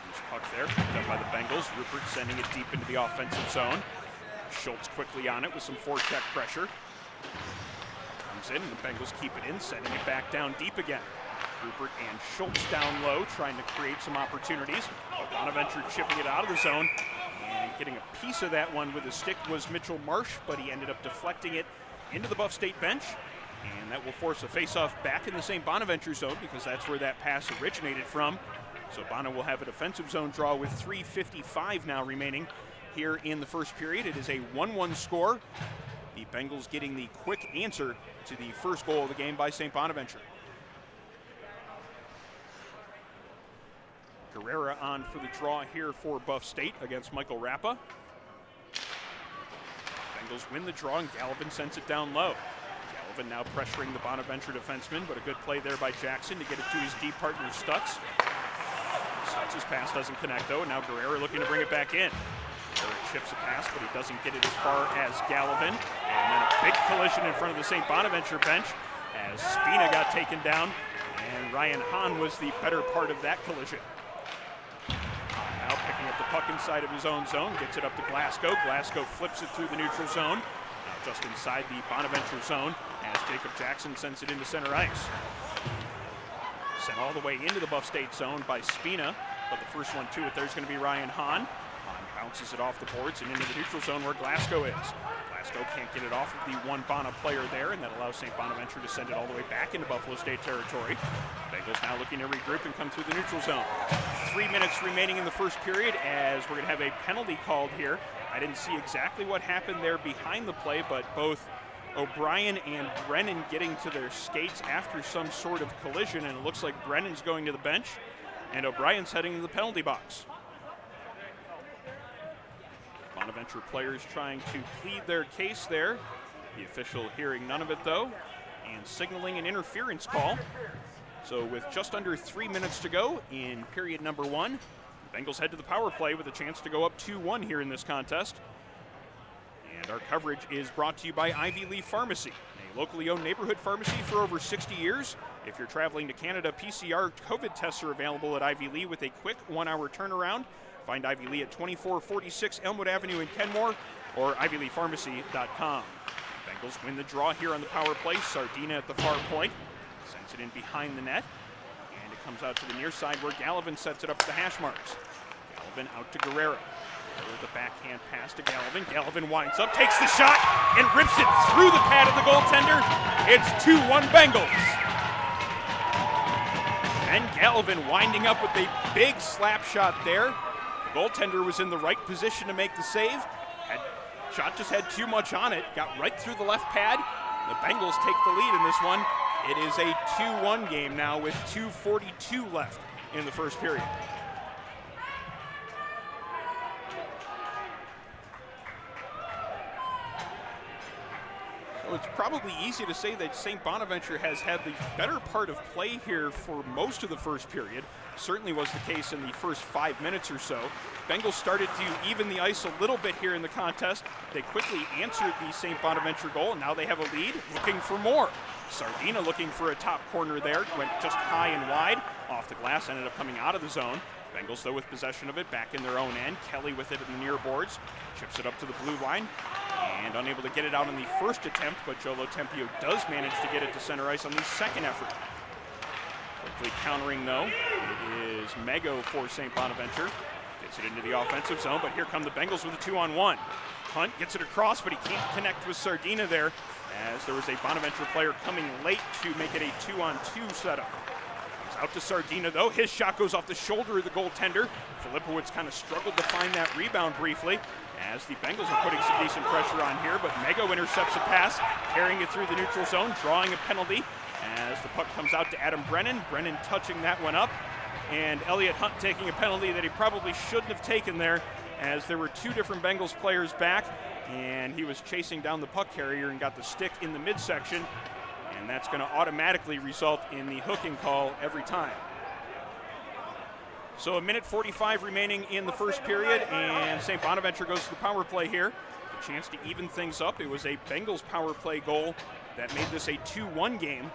Loose puck there, picked up by the Bengals. Rupert sending it deep into the offensive zone. Schultz quickly on it with some forecheck pressure. Comes in, and the Bengals keep it in, sending it back down deep again. Rupert and Schultz down low, trying to create some opportunities. Bonaventure chipping it out of the zone, and getting a piece of that one with his stick was Mitchell Marsh, but he ended up deflecting it into the Buff State bench, and that will force a face-off back in the St. Bonaventure zone, because that's where that pass originated from. So Bona will have a defensive zone draw with 3:55 now remaining here in the first period. It is a 1-1 score. The Bengals getting the quick answer to the first goal of the game by St. Bonaventure. Guerrera on for the draw here for Buff State against Michael Rappa. Bengals win the draw, and Gallivan sends it down low. Gallivan now pressuring the Bonaventure defenseman, but a good play there by Jackson to get it to his D partner Stutz. Stutz's pass doesn't connect though, and now Guerrera looking to bring it back in. Guerrera chips a pass, but he doesn't get it as far as Gallivan. And then a big collision in front of the St. Bonaventure bench as Spina got taken down, and Ryan Hahn was the better part of that collision. Now picking up the puck inside of his own zone, gets it up to Glasgow. Glasgow flips it through the neutral zone, now just inside the Bonaventure zone as Jacob Jackson sends it into center ice. Sent all the way into the Buff State zone by Spina, but the first one to it there's going to be Ryan Hahn. Hahn Bounces it off the boards and into the neutral zone where Glasgow is. Glasgow can't get it off of the one Bona player there, and that allows St. Bonaventure to send it all the way back into Buffalo State territory. Bengals now looking to regroup and come through the neutral zone. 3 minutes remaining in the first period as we're going to have a penalty called here. I didn't see exactly what happened there behind the play, but both O'Brien and Brennan getting to their skates after some sort of collision, and it looks like Brennan's going to the bench and O'Brien's heading to the penalty box. Bonaventure players trying to plead their case there. The official hearing none of it though, and signaling an interference call. So with just under 3 minutes to go in period number 1, the Bengals head to the power play with a chance to go up 2-1 here in this contest. And our coverage is brought to you by Ivy Lee Pharmacy, a locally owned neighborhood pharmacy for over 60 years. If you're traveling to Canada, PCR COVID tests are available at Ivy Lee with a quick 1-hour turnaround. Find Ivy Lee at 2446 Elmwood Avenue in Kenmore or ivyleepharmacy.com. Bengals win the draw here on the power play. Sardina at the far point. Sends it in behind the net. And it comes out to the near side where Gallivan sets it up to the hash marks. Gallivan out to Guerrero. With the backhand pass to Gallivan. Gallivan winds up, takes the shot, and rips it through the pad of the goaltender. It's 2-1 Bengals. And Gallivan winding up with a big slap shot there. The goaltender was in the right position to make the save. Shot just had too much on it, got right through the left pad. The Bengals take the lead in this one. It is a 2-1 game now with 2:42 left in the first period. Well, it's probably easy to say that St. Bonaventure has had the better part of play here for most of the first period. Certainly was the case in the first 5 minutes or so. Bengals started to even the ice a little bit here in the contest. They quickly answered the St. Bonaventure goal, and now they have a lead, looking for more. Sardina looking for a top corner there, went just high and wide. Off the glass, ended up coming out of the zone. Bengals, though, with possession of it back in their own end. Kelly with it in the near boards, chips it up to the blue line, and unable to get it out on the first attempt, but Jolo Tempio does manage to get it to center ice on the second effort. Quickly countering, though, it is Mego for St. Bonaventure. Gets it into the offensive zone, but here come the Bengals with a 2-on-1. Hunt gets it across, but he can't connect with Sardina there, as there was a Bonaventure player coming late to make it a 2-on-2 setup. Out to Sardina, though. His shot goes off the shoulder of the goaltender. Filipowicz kind of struggled to find that rebound briefly, as the Bengals are putting some decent pressure on here, but Mego intercepts a pass, carrying it through the neutral zone, drawing a penalty, as the puck comes out to Adam Brennan. Brennan touching that one up, and Elliot Hunt taking a penalty that he probably shouldn't have taken there, as there were two different Bengals players back, and he was chasing down the puck carrier and got the stick in the midsection. And that's going to automatically result in the hooking call every time. So 1:45 remaining in the first period, and St. Bonaventure goes to the power play here. A chance to even things up. It was a Bengals power play goal that made this a 2-1 game.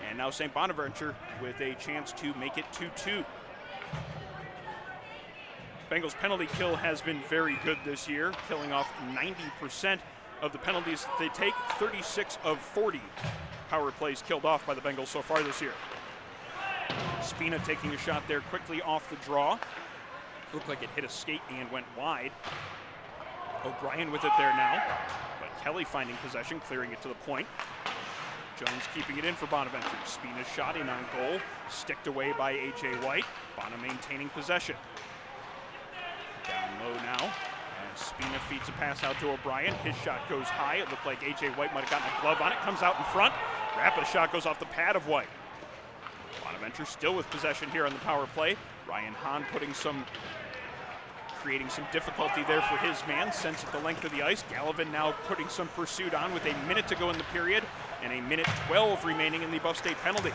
And now St. Bonaventure with a chance to make it 2-2. Bengals penalty kill has been very good this year, killing off 90% of the penalties that they take, 36 of 40. Power plays killed off by the Bengals so far this year. Spina taking a shot there quickly off the draw. Looked like it hit a skate and went wide. O'Brien with it there now, but Kelly finding possession, clearing it to the point. Jones keeping it in for Bonaventure. Spina's shot in on goal, sticked away by A.J. White. Bona maintaining possession. Down low now. Spina feeds a pass out to O'Brien. His shot goes high. It looked like A.J. White might have gotten a glove on it. Comes out in front. Rapid shot goes off the pad of White. Bonaventure still with possession here on the power play. Ryan Hahn creating some difficulty there for his man. Sends it the length of the ice. Gallivan now putting some pursuit on with a minute to go in the period and a minute 12 remaining in the Buff State penalty.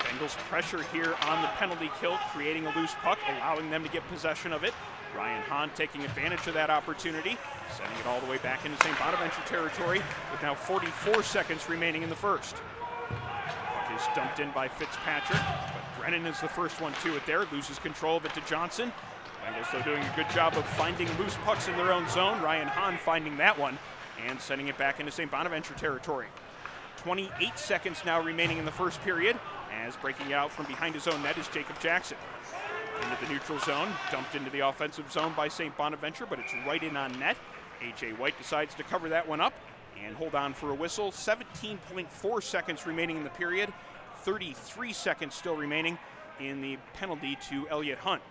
Bengals pressure here on the penalty kill, creating a loose puck, allowing them to get possession of it. Ryan Hahn taking advantage of that opportunity, sending it all the way back into St. Bonaventure territory with now 44 seconds remaining in the first. Puck is dumped in by Fitzpatrick, but Brennan is the first one to it there, loses control of it to Johnson. Bengals, though, doing a good job of finding loose pucks in their own zone. Ryan Hahn finding that one and sending it back into St. Bonaventure territory. 28 seconds now remaining in the first period, as breaking it out from behind his own net is Jacob Jackson. Into the neutral zone, dumped into the offensive zone by St. Bonaventure, but it's right in on net. A.J. White decides to cover that one up and hold on for a whistle. 17.4 seconds remaining in the period, 33 seconds still remaining in the penalty to Elliott Hunt.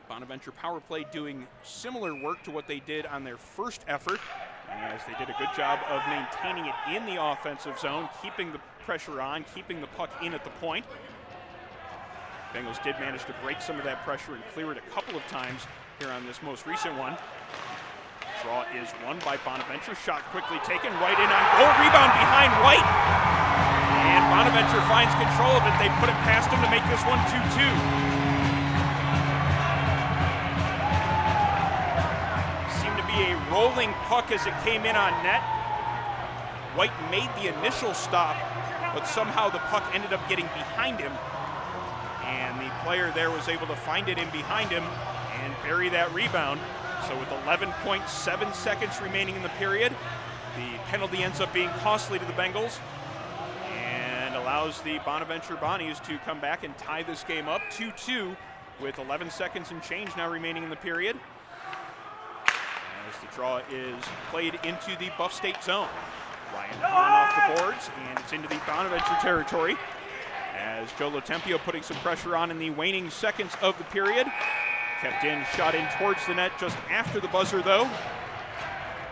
Bonaventure power play doing similar work to what they did on their first effort, as they did a good job of maintaining it in the offensive zone, keeping the pressure on, keeping the puck in at the point. Bengals did manage to break some of that pressure and clear it a couple of times here on this most recent one. Draw is won by Bonaventure. Shot quickly taken, right in on goal. Rebound behind White. And Bonaventure finds control of it. They put it past him to make this one 2-2. Seemed to be a rolling puck as it came in on net. White made the initial stop, but somehow the puck ended up getting behind him. And the player there was able to find it in behind him and bury that rebound. So with 11.7 seconds remaining in the period, the penalty ends up being costly to the Bengals and allows the Bonaventure Bonnies to come back and tie this game up 2-2 with 11 seconds and change now remaining in the period. As the draw is played into the Buff State zone. Ryan Hahn off the boards, and it's into the Bonaventure territory. As Joe Latempio putting some pressure on in the waning seconds of the period. Kept in, shot in towards the net just after the buzzer though.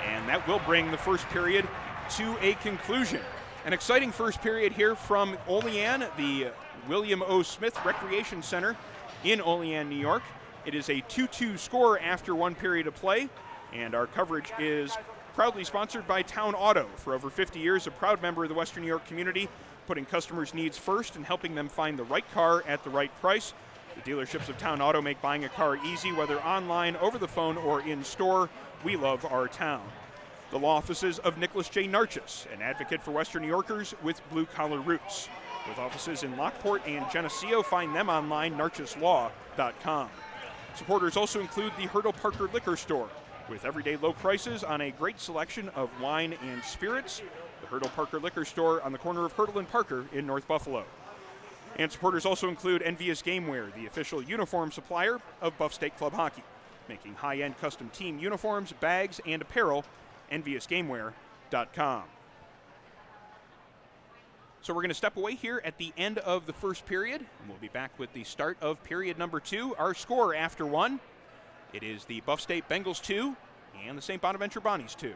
And that will bring the first period to a conclusion. An exciting first period here from Olean, the William O. Smith Recreation Center in Olean, New York. It is a 2-2 score after one period of play. And our coverage is proudly sponsored by Town Auto. For over 50 years, a proud member of the Western New York community, putting customers' needs first and helping them find the right car at the right price. The dealerships of Town Auto make buying a car easy, whether online, over the phone, or in store. We love our town. The law offices of Nicholas J. Narchis, an advocate for Western New Yorkers with blue-collar roots. With offices in Lockport and Geneseo, find them online, narchislaw.com. Supporters also include the Hurdle Parker Liquor Store, with everyday low prices on a great selection of wine and spirits. The Hurdle Parker Liquor Store on the corner of Hurdle and Parker in North Buffalo. And supporters also include Envious Gameware, the official uniform supplier of Buff State Club Hockey, making high-end custom team uniforms, bags, and apparel. EnviousGameware.com. So we're going to step away here at the end of the first period, and we'll be back with the start of period number 2. Our score after one, it is the Buff State Bengals 2 and the St. Bonaventure Bonnies 2.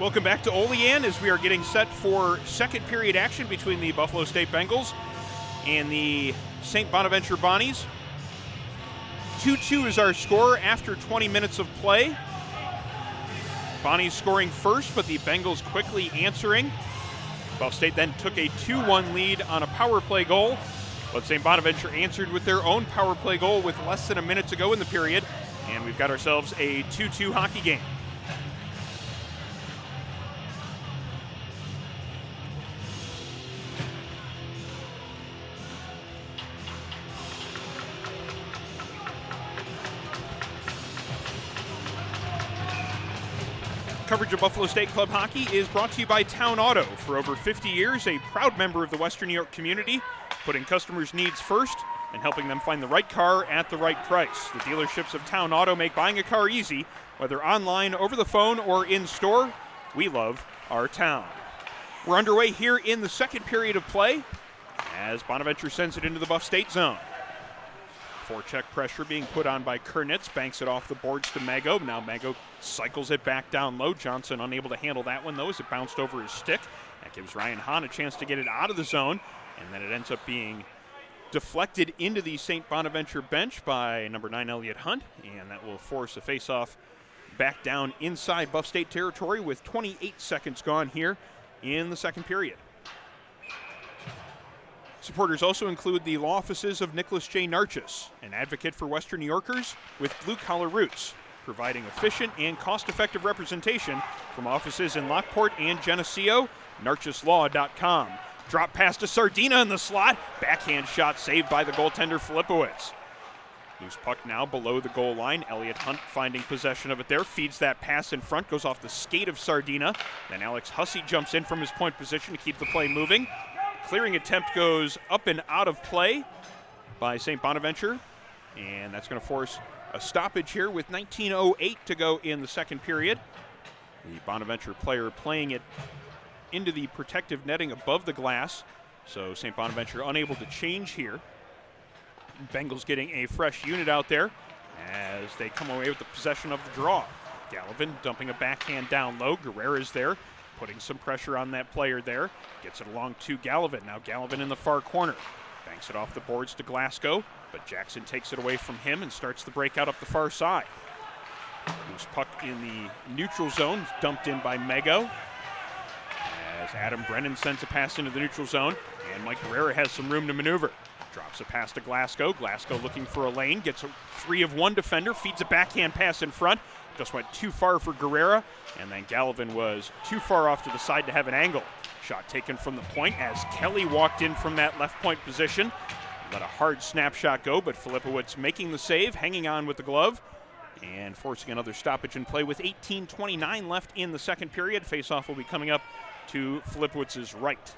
Welcome back to Olean as we are getting set for second period action between the Buffalo State Bengals and the St. Bonaventure Bonnies. 2-2 is our score after 20 minutes of play. Bonnies scoring first, but the Bengals quickly answering. Buffalo State then took a 2-1 lead on a power play goal, but St. Bonaventure answered with their own power play goal with less than a minute to go in the period, and we've got ourselves a 2-2 hockey game. Coverage of Buffalo State Club hockey is brought to you by Town Auto. For over 50 years, a proud member of the Western New York community, putting customers' needs first and helping them find the right car at the right price. The dealerships of Town Auto make buying a car easy, whether online, over the phone, or in store. We love our town. We're underway here in the second period of play as Bonaventure sends it into the Buff State zone. Forecheck pressure being put on by Kernitz, banks it off the boards to Mago. Now Mago cycles it back down low. Johnson unable to handle that one though as it bounced over his stick. That gives Ryan Hahn a chance to get it out of the zone, and then it ends up being deflected into the St. Bonaventure bench by number 9 Elliott Hunt, and that will force a face-off back down inside Buff State territory with 28 seconds gone here in the second period. Supporters also include the law offices of Nicholas J. Narchis, an advocate for Western New Yorkers with blue-collar roots, providing efficient and cost-effective representation from offices in Lockport and Geneseo. NarchisLaw.com. Drop pass to Sardina in the slot. Backhand shot saved by the goaltender Filipowicz. Loose puck now below the goal line. Elliott Hunt finding possession of it there. Feeds that pass in front. Goes off the skate of Sardina. Then Alex Hussey jumps in from his point position to keep the play moving. Clearing attempt goes up and out of play by St. Bonaventure, and that's going to force a stoppage here with 19:08 to go in the second period. The Bonaventure player playing it into the protective netting above the glass, so St. Bonaventure unable to change here. Bengals getting a fresh unit out there as they come away with the possession of the draw. Gallivan dumping a backhand down low. Guerrera's there, putting some pressure on that player there. Gets it along to Gallivan. Now Gallivan in the far corner. Banks it off the boards to Glasgow, but Jackson takes it away from him and starts the breakout up the far side. Loose puck in the neutral zone, dumped in by Mego. As Adam Brennan sends a pass into the neutral zone, and Mike Guerrera has some room to maneuver. Drops a pass to Glasgow. Glasgow looking for a lane, gets a 3-of-1 defender, feeds a backhand pass in front. Just went too far for Guerrera, and then Gallivan was too far off to the side to have an angle. Shot taken from the point as Kelly walked in from that left point position. Let a hard snapshot go, but Filipowicz making the save, hanging on with the glove, and forcing another stoppage in play with 18:29 left in the second period. Faceoff will be coming up to Filipowicz's right.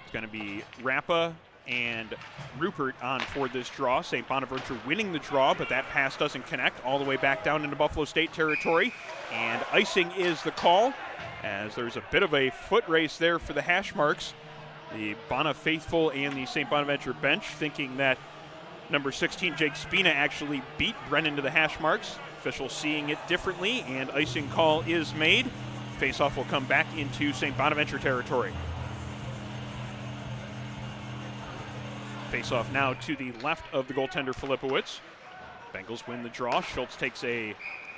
It's going to be Rappa and Rupert on for this draw. St. Bonaventure winning the draw, but that pass doesn't connect all the way back down into Buffalo State territory. And icing is the call, as there's a bit of a foot race there for the hash marks. The Bona faithful and the St. Bonaventure bench thinking that number 16, Jake Spina, actually beat Brennan to the hash marks. Officials seeing it differently, and icing call is made. Faceoff will come back into St. Bonaventure territory. Face-off now to the left of the goaltender Filipowicz. Bengals win the draw. Schultz takes a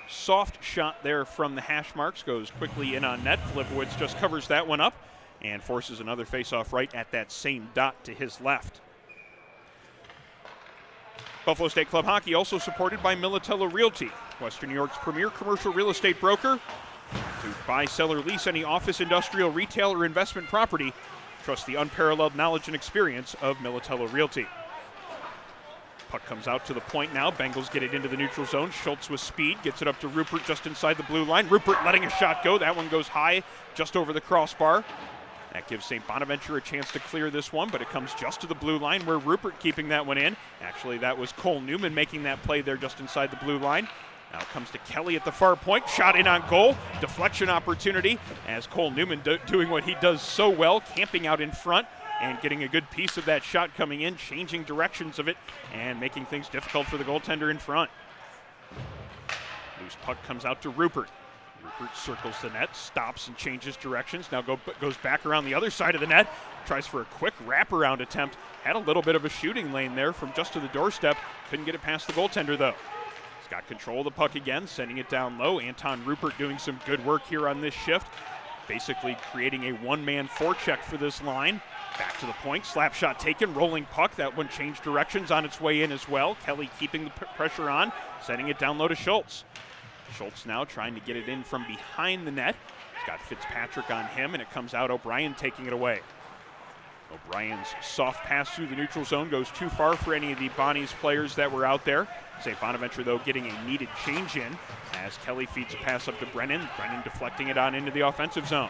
soft shot there from the hash marks, goes quickly in on net. Filipowicz just covers that one up and forces another face-off right at that same dot to his left. Buffalo State Club hockey also supported by Militello Realty, Western New York's premier commercial real estate broker. To buy, sell, or lease any office, industrial, retail, or investment property, trust the unparalleled knowledge and experience of Militello Realty. Puck comes out to the point now. Bengals get it into the neutral zone. Schultz with speed gets it up to Rupert just inside the blue line. Rupert letting a shot go. That one goes high just over the crossbar. That gives St. Bonaventure a chance to clear this one, but it comes just to the blue line where Rupert keeping that one in. Actually, that was Cole Newman making that play there just inside the blue line. Now it comes to Kelly at the far point. Shot in on goal. Deflection opportunity as Cole Newman doing what he does so well, camping out in front and getting a good piece of that shot coming in, changing directions of it, and making things difficult for the goaltender in front. Loose puck comes out to Rupert. Rupert circles the net, stops and changes directions. Now goes back around the other side of the net. Tries for a quick wraparound attempt. Had a little bit of a shooting lane there from just to the doorstep. Couldn't get it past the goaltender, though. He's got control of the puck again, sending it down low. Anton Rupert doing some good work here on this shift. Basically creating a one-man forecheck for this line. Back to the point, slap shot taken, rolling puck. That one changed directions on its way in as well. Kelly keeping the pressure on, sending it down low to Schultz. Schultz now trying to get it in from behind the net. He's got Fitzpatrick on him, and it comes out. O'Brien taking it away. O'Brien's soft pass through the neutral zone goes too far for any of the Bonnie's players that were out there. St. Bonaventure, though, getting a needed change in as Kelly feeds a pass up to Brennan. Brennan deflecting it on into the offensive zone.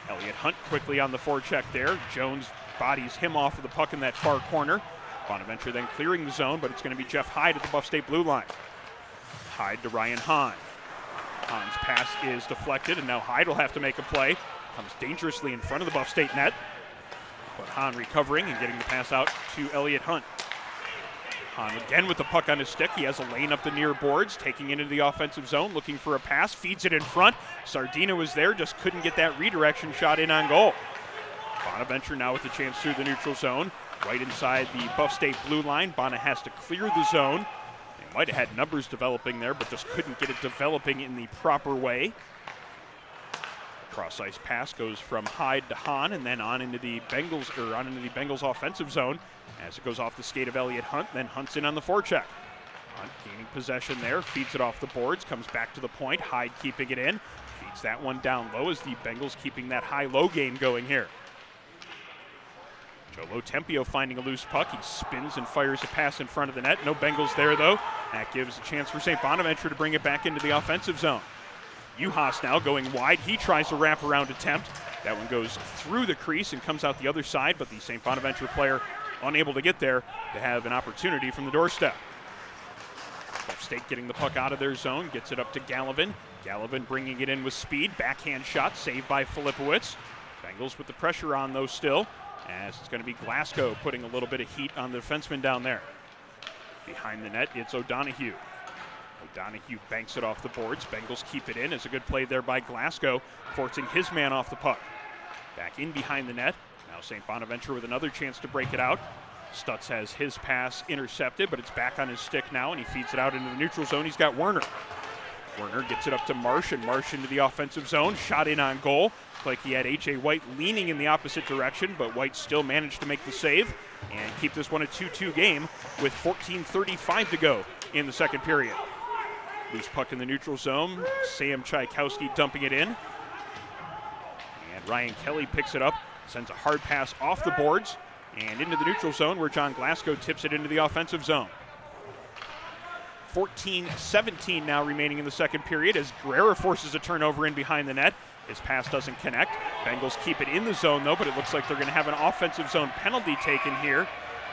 Elliott Hunt quickly on the forecheck there. Jones bodies him off of the puck in that far corner. Bonaventure then clearing the zone, but it's going to be Jeff Hyde at the Buff State blue line. Hyde to Ryan Hahn. Hahn's pass is deflected, and now Hyde will have to make a play. Comes dangerously in front of the Buff State net. But Hahn recovering and getting the pass out to Elliott Hunt. Hahn again with the puck on his stick. He has a lane up the near boards, taking it into the offensive zone, looking for a pass, feeds it in front. Sardina was there, just couldn't get that redirection shot in on goal. Bonaventure now with the chance through the neutral zone. Right inside the Buff State blue line. Bona has to clear the zone. They might have had numbers developing there, but just couldn't get it developing in the proper way. Cross ice pass goes from Hyde to Hahn and then on into the Bengals offensive zone as it goes off the skate of Elliott Hunt, then Hunt's in on the forecheck. Hunt gaining possession there, feeds it off the boards, comes back to the point. Hyde keeping it in, feeds that one down low as the Bengals keeping that high-low game going here. Joe Tempio finding a loose puck. He spins and fires a pass in front of the net. No Bengals there, though. That gives a chance for St. Bonaventure to bring it back into the offensive zone. Juhas now going wide. He tries a wraparound attempt. That one goes through the crease and comes out the other side, but the St. Bonaventure player unable to get there to have an opportunity from the doorstep. Buff State getting the puck out of their zone, gets it up to Gallivan. Gallivan bringing it in with speed. Backhand shot saved by Filipowicz. Bengals with the pressure on, though, still, as it's going to be Glasgow putting a little bit of heat on the defenseman down there. Behind the net, it's O'Donohue. O'Donohue banks it off the boards. Bengals keep it in. It's a good play there by Glasgow, forcing his man off the puck. Back in behind the net. Now St. Bonaventure with another chance to break it out. Stutz has his pass intercepted, but it's back on his stick now, and he feeds it out into the neutral zone. He's got Werner. Werner gets it up to Marsh, and Marsh into the offensive zone. Shot in on goal. Looked like he had H.A. White leaning in the opposite direction, but White still managed to make the save and keep this one a 2-2 game with 14:35 to go in the second period. Loose puck in the neutral zone. Sam Tchaikovsky dumping it in. And Ryan Kelly picks it up, sends a hard pass off the boards and into the neutral zone where John Glasgow tips it into the offensive zone. 14-17 now remaining in the second period as Guerrera forces a turnover in behind the net. His pass doesn't connect. Bengals keep it in the zone, though, but it looks like they're going to have an offensive zone penalty taken here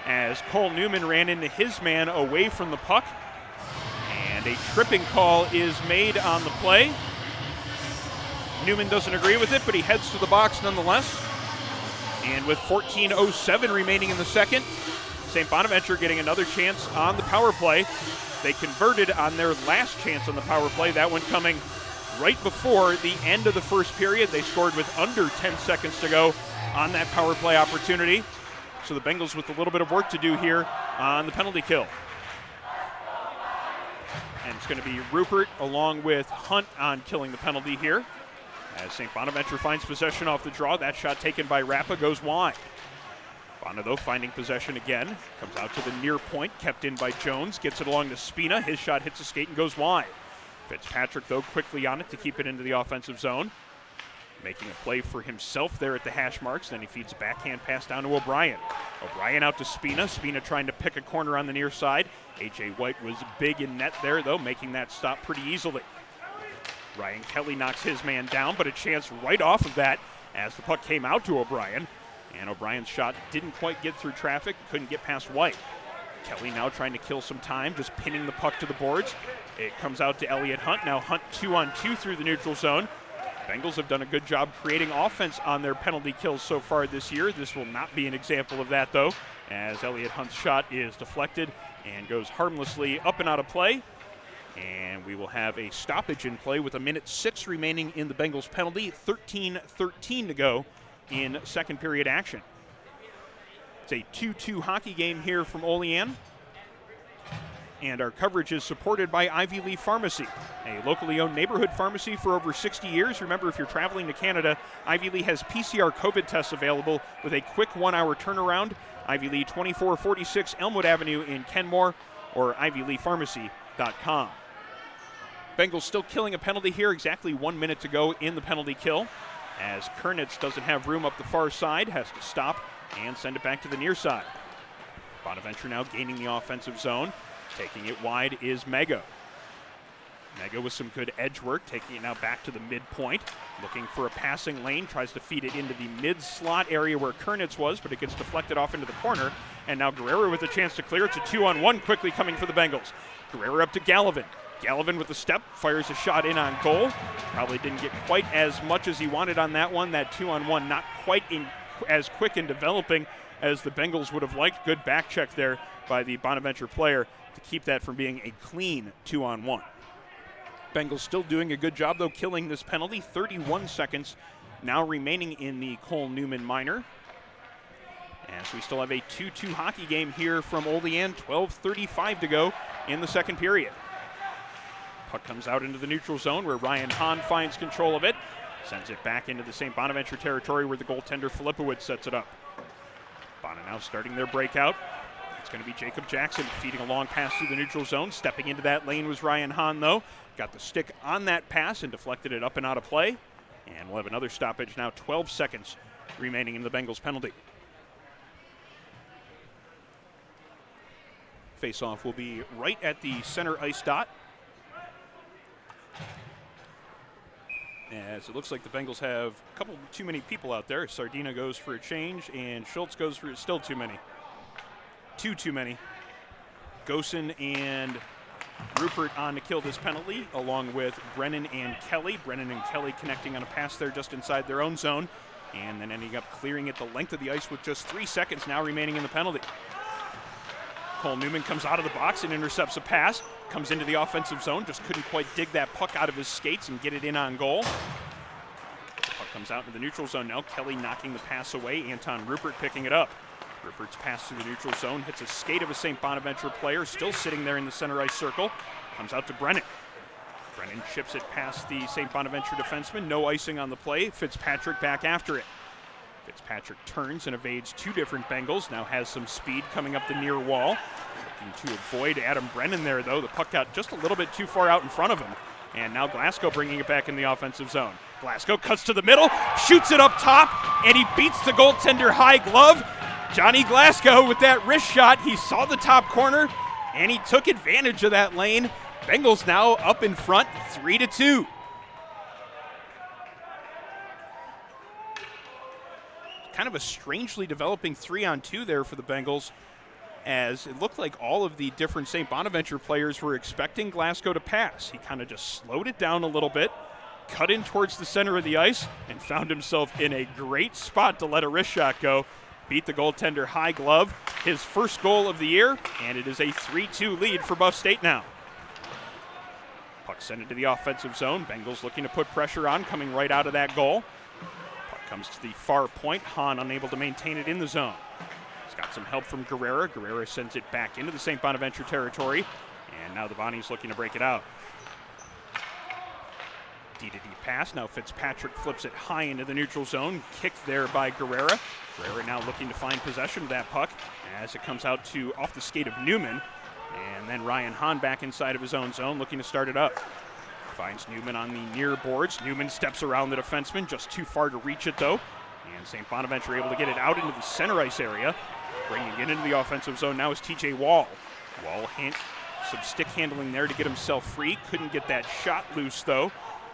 as Cole Newman ran into his man away from the puck. And a tripping call is made on the play. Newman doesn't agree with it, but he heads to the box nonetheless. And with 14:07 remaining in the second, St. Bonaventure getting another chance on the power play. They converted on their last chance on the power play, that one coming right before the end of the first period. They scored with under 10 seconds to go on that power play opportunity. So the Bengals with a little bit of work to do here on the penalty kill. And it's going to be Rupert along with Hunt on killing the penalty here. As St. Bonaventure finds possession off the draw, that shot taken by Rappa goes wide. Bona, though, finding possession again. Comes out to the near point, kept in by Jones. Gets it along to Spina. His shot hits a skate and goes wide. Fitzpatrick, though, quickly on it to keep it into the offensive zone. Making a play for himself there at the hash marks. Then he feeds a backhand pass down to O'Brien. O'Brien out to Spina. Spina trying to pick a corner on the near side. H.A. White was big in net there, though, making that stop pretty easily. Ryan Kelly knocks his man down, but a chance right off of that as the puck came out to O'Brien. And O'Brien's shot didn't quite get through traffic, couldn't get past White. Kelly now trying to kill some time, just pinning the puck to the boards. It comes out to Elliott Hunt. Now Hunt 2-on-2 through the neutral zone. Bengals have done a good job creating offense on their penalty kills so far this year. This will not be an example of that, though, as Elliott Hunt's shot is deflected and goes harmlessly up and out of play. And we will have a stoppage in play with 1:06 remaining in the Bengals penalty, 13-13 to go in second period action. It's a 2-2 hockey game here from Olean. And our coverage is supported by Ivy Lee Pharmacy, a locally owned neighborhood pharmacy for over 60 years. Remember, if you're traveling to Canada, Ivy Lee has PCR COVID tests available with a quick 1-hour turnaround. Ivy Lee, 2446 Elmwood Avenue in Kenmore, or ivyleepharmacy.com. Bengals still killing a penalty here, exactly 1 minute to go in the penalty kill, as Kernitz doesn't have room up the far side, has to stop and send it back to the near side. Bonaventure now gaining the offensive zone. Taking it wide is Mego. Mego with some good edge work, taking it now back to the midpoint, looking for a passing lane, tries to feed it into the mid-slot area where Kernitz was, but it gets deflected off into the corner, and now Guerrero with a chance to clear. It's a 2-on-1 quickly coming for the Bengals. Guerrero up to Gallivan. Gallivan with a step, fires a shot in on goal. Probably didn't get quite as much as he wanted on that one. That 2-on-1 not quite as quick in developing as the Bengals would have liked. Good back check there by the Bonaventure player to keep that from being a clean 2-on-1. Bengals still doing a good job, though, killing this penalty. 31 seconds now remaining in the Cole Newman minor. As we still have a 2-2 hockey game here from Olean, 12:35 to go in the second period. Puck comes out into the neutral zone where Ryan Hahn finds control of it. Sends it back into the St. Bonaventure territory where the goaltender Filipowicz sets it up. Bona now starting their breakout. It's going to be Jacob Jackson feeding a long pass through the neutral zone. Stepping into that lane was Ryan Hahn, though. Got the stick on that pass and deflected it up and out of play. And we'll have another stoppage now, 12 seconds remaining in the Bengals penalty. Face-off will be right at the center ice dot. As it looks like the Bengals have a couple too many people out there. Sardina goes for a change, and Schultz goes for still too many. Too many. Gosen and Rupert on to kill this penalty, along with Brennan and Kelly. Brennan and Kelly connecting on a pass there just inside their own zone, and then ending up clearing it the length of the ice with just 3 seconds now remaining in the penalty. Cole Newman comes out of the box and intercepts a pass, comes into the offensive zone, just couldn't quite dig that puck out of his skates and get it in on goal. The puck comes out into the neutral zone now. Kelly knocking the pass away, Anton Rupert picking it up. Rupert's pass through the neutral zone, hits a skate of a St. Bonaventure player, still sitting there in the center ice circle. Comes out to Brennan. Brennan chips it past the St. Bonaventure defenseman. No icing on the play. Fitzpatrick back after it. Fitzpatrick turns and evades two different Bengals. Now has some speed coming up the near wall. Looking to avoid Adam Brennan there, though. The puck got just a little bit too far out in front of him. And now Glasgow bringing it back in the offensive zone. Glasgow cuts to the middle, shoots it up top, and he beats the goaltender high glove. Johnny Glasgow with that wrist shot. He saw the top corner, and he took advantage of that lane. Bengals now up in front, 3-2. Kind of a strangely developing 3-on-2 there for the Bengals, as it looked like all of the different St. Bonaventure players were expecting Glasgow to pass. He kind of just slowed it down a little bit, cut in towards the center of the ice, and found himself in a great spot to let a wrist shot go. Beat the goaltender high glove, his first goal of the year, and it is a 3-2 lead for Buff State now. Puck sent into the offensive zone. Bengals looking to put pressure on, coming right out of that goal. Puck comes to the far point. Hahn unable to maintain it in the zone. He's got some help from Guerrera. Guerrera sends it back into the St. Bonaventure territory, and now the Bonnies looking to break it out. D-to-D pass. Now Fitzpatrick flips it high into the neutral zone. Kicked there by Guerrera. Guerrera now looking to find possession of that puck as it comes out to off the skate of Newman. And then Ryan Hahn back inside of his own zone looking to start it up. Finds Newman on the near boards. Newman steps around the defenseman, just too far to reach it though. And St. Bonaventure able to get it out into the center ice area. Bringing it into the offensive zone now is TJ Wall. Wall some stick handling there to get himself free. Couldn't get that shot loose though.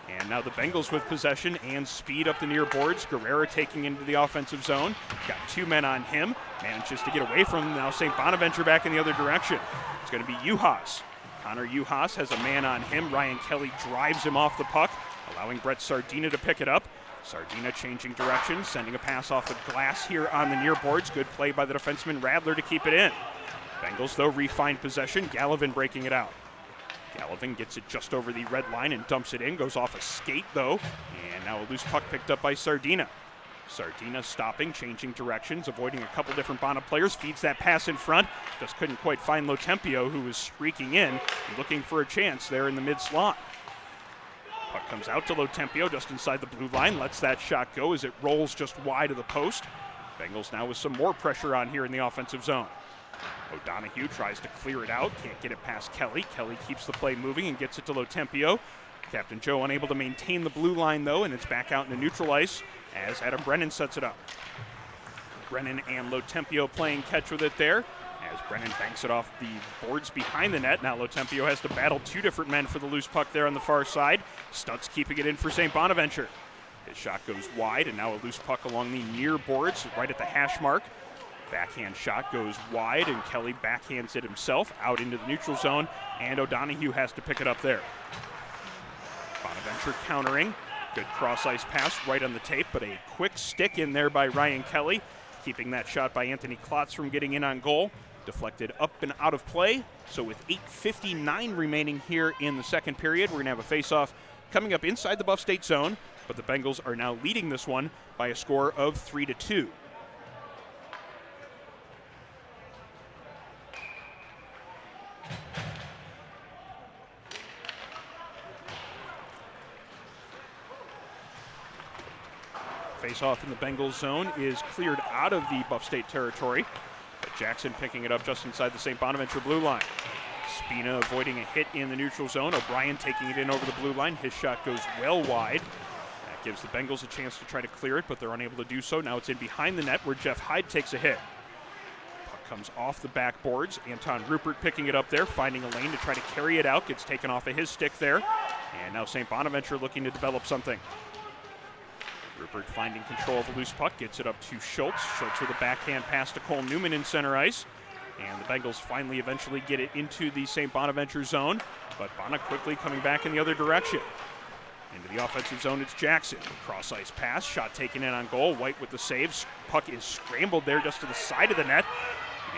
And now the Bengals with possession and speed up the near boards. Guerrera taking into the offensive zone. Got two men on him. Manages to get away from him. Now St. Bonaventure back in the other direction. It's going to be Juhas. Connor Juhas has a man on him. Ryan Kelly drives him off the puck, allowing Brett Sardina to pick it up. Sardina changing direction, sending a pass off the glass here on the near boards. Good play by the defenseman Radler to keep it in. Bengals, though, refined possession. Gallivan breaking it out. Gallivan gets it just over the red line and dumps it in, goes off a skate though, and now a loose puck picked up by Sardina. Sardina stopping, changing directions, avoiding a couple different Bona players, feeds that pass in front, just couldn't quite find Lotempio, who was streaking in, looking for a chance there in the mid-slot. Puck comes out to Lotempio just inside the blue line, lets that shot go as it rolls just wide of the post. Bengals now with some more pressure on here in the offensive zone. O'Donohue tries to clear it out, can't get it past Kelly. Kelly keeps the play moving and gets it to Lotempio. Captain Joe unable to maintain the blue line though, and it's back out into neutral ice as Adam Brennan sets it up. Brennan and Lotempio playing catch with it there as Brennan banks it off the boards behind the net. Now Lotempio has to battle two different men for the loose puck there on the far side. Stutz keeping it in for St. Bonaventure. His shot goes wide, and now a loose puck along the near boards right at the hash mark. Backhand shot goes wide, and Kelly backhands it himself out into the neutral zone, and O'Donohue has to pick it up there. Bonaventure countering. Good cross-ice pass right on the tape, but a quick stick in there by Ryan Kelly, keeping that shot by Anthony Klotz from getting in on goal. Deflected up and out of play. So with 8:59 remaining here in the second period, we're going to have a face-off coming up inside the Buff State zone, but the Bengals are now leading this one by a score of 3-2. Face-off in the Bengals zone is cleared out of the Buff State territory. But Jackson picking it up just inside the St. Bonaventure blue line. Spina avoiding a hit in the neutral zone. O'Brien taking it in over the blue line. His shot goes well wide. That gives the Bengals a chance to try to clear it, but they're unable to do so. Now it's in behind the net where Jeff Hyde takes a hit. Puck comes off the backboards. Anton Rupert picking it up there, finding a lane to try to carry it out. Gets taken off of his stick there. And now St. Bonaventure looking to develop something. Rupert finding control of the loose puck, gets it up to Schultz. Schultz with a backhand pass to Cole Newman in center ice. And the Bengals finally eventually get it into the St. Bonaventure zone, but Bona quickly coming back in the other direction. Into the offensive zone, it's Jackson. Cross ice pass, shot taken in on goal. White with the saves. Puck is scrambled there just to the side of the net.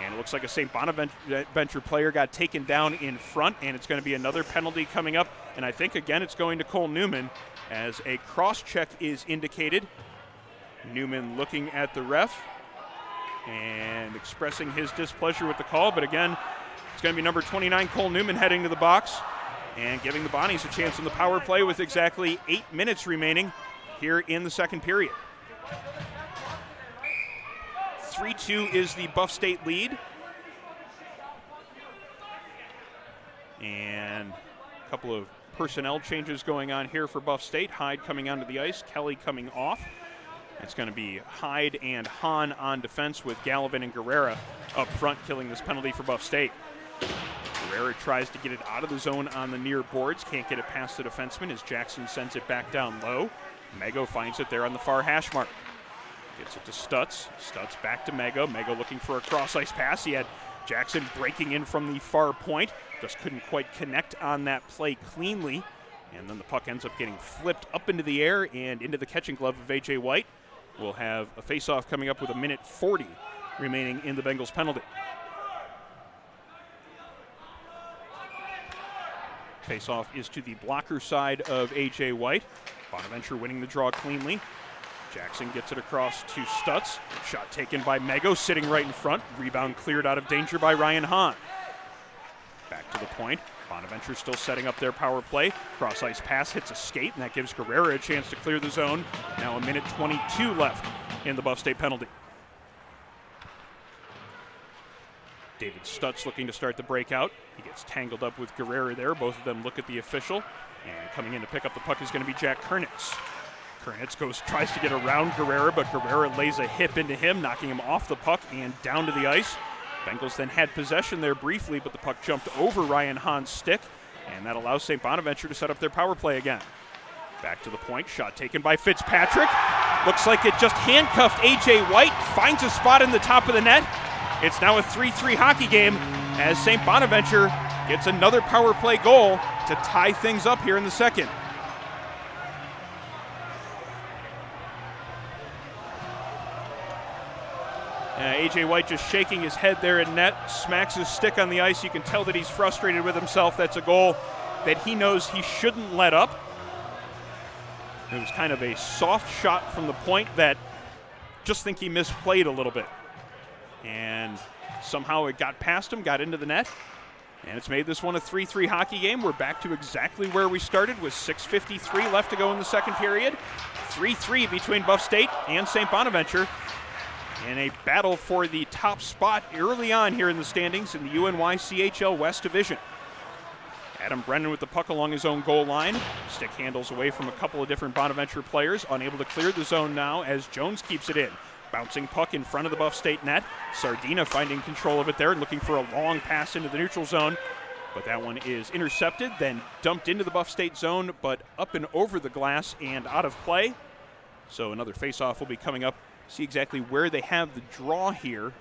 And it looks like a St. Bonaventure player got taken down in front, and it's going to be another penalty coming up. And I think, again, it's going to Cole Newman as a cross-check is indicated. Newman looking at the ref and expressing his displeasure with the call. But again, it's going to be number 29, Cole Newman, heading to the box and giving the Bonnies a chance in the power play with exactly 8 minutes remaining here in the second period. 3-2 is the Buff State lead. And a couple of personnel changes going on here for Buff State. Hyde coming onto the ice, Kelly coming off. It's going to be Hyde and Hahn on defense with Gallivan and Guerrera up front, killing this penalty for Buff State. Guerrera tries to get it out of the zone on the near boards, can't get it past the defenseman as Jackson sends it back down low. Mego finds it there on the far hash mark. Gets it to Stutz. Stutz back to Mego. Mego looking for a cross-ice pass. He had Jackson breaking in from the far point. Just couldn't quite connect on that play cleanly. And then the puck ends up getting flipped up into the air and into the catching glove of A.J. White. We'll have a face-off coming up with 1:40 remaining in the Bengals penalty. Face-off is to the blocker side of A.J. White. Bonaventure winning the draw cleanly. Jackson gets it across to Stutz. Shot taken by Mego, sitting right in front. Rebound cleared out of danger by Ryan Hahn. Back to the point. Bonaventure still setting up their power play. Cross-ice pass hits a skate, and that gives Guerrera a chance to clear the zone. Now 1:22 left in the Buff State penalty. David Stutz looking to start the breakout. He gets tangled up with Guerrera there. Both of them look at the official. And coming in to pick up the puck is going to be Jack Kernitz. Kernitz tries to get around Guerrera, but Guerrera lays a hip into him, knocking him off the puck and down to the ice. Bengals then had possession there briefly, but the puck jumped over Ryan Hahn's stick, and that allows St. Bonaventure to set up their power play again. Back to the point, shot taken by Fitzpatrick. Looks like it just handcuffed A.J. White, finds a spot in the top of the net. It's now a 3-3 hockey game as St. Bonaventure gets another power play goal to tie things up here in the second. A.J. White just shaking his head there at net, smacks his stick on the ice. You can tell that he's frustrated with himself. That's a goal that he knows he shouldn't let up. It was kind of a soft shot from the point that just think he misplayed a little bit. And somehow it got past him, got into the net, and it's made this one a 3-3 hockey game. We're back to exactly where we started with 6:53 left to go in the second period. 3-3 between Buff State and St. Bonaventure in a battle for the top spot early on here in the standings in the UNY CHL West Division. Adam Brennan with the puck along his own goal line. Stick handles away from a couple of different Bonaventure players, unable to clear the zone now as Jones keeps it in. Bouncing puck in front of the Buff State net. Sardina finding control of it there, looking for a long pass into the neutral zone. But that one is intercepted, then dumped into the Buff State zone, but up and over the glass and out of play. So another face-off will be coming up. See exactly where they have the draw here.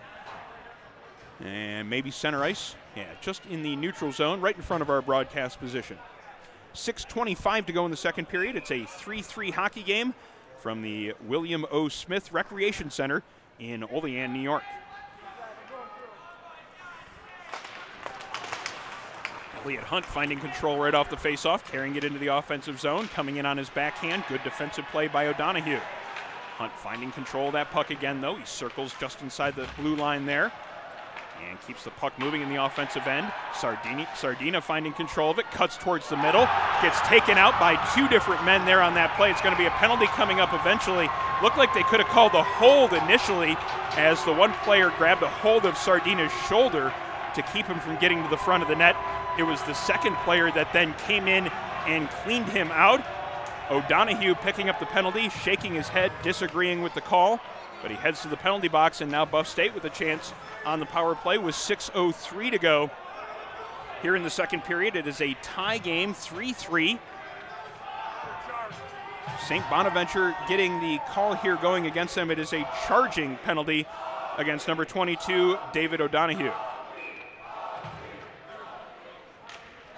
And maybe center ice. Yeah, just in the neutral zone, right in front of our broadcast position. 6:25 to go in the second period. It's a 3-3 hockey game from the William O. Smith Recreation Center in Olean, New York. Elliot Hunt finding control right off the faceoff, carrying it into the offensive zone, coming in on his backhand. Good defensive play by O'Donohue. Hunt finding control of that puck again, though. He circles just inside the blue line there and keeps the puck moving in the offensive end. Sardina finding control of it, cuts towards the middle, gets taken out by two different men there on that play. It's going to be a penalty coming up eventually. Looked like they could have called a hold initially as the one player grabbed a hold of Sardina's shoulder to keep him from getting to the front of the net. It was the second player that then came in and cleaned him out. O'Donohue picking up the penalty, shaking his head, disagreeing with the call, but he heads to the penalty box, and now Buff State with a chance on the power play with 6:03 to go. Here in the second period, it is a tie game, 3-3. St. Bonaventure getting the call here going against them. It is a charging penalty against number 22, David O'Donohue.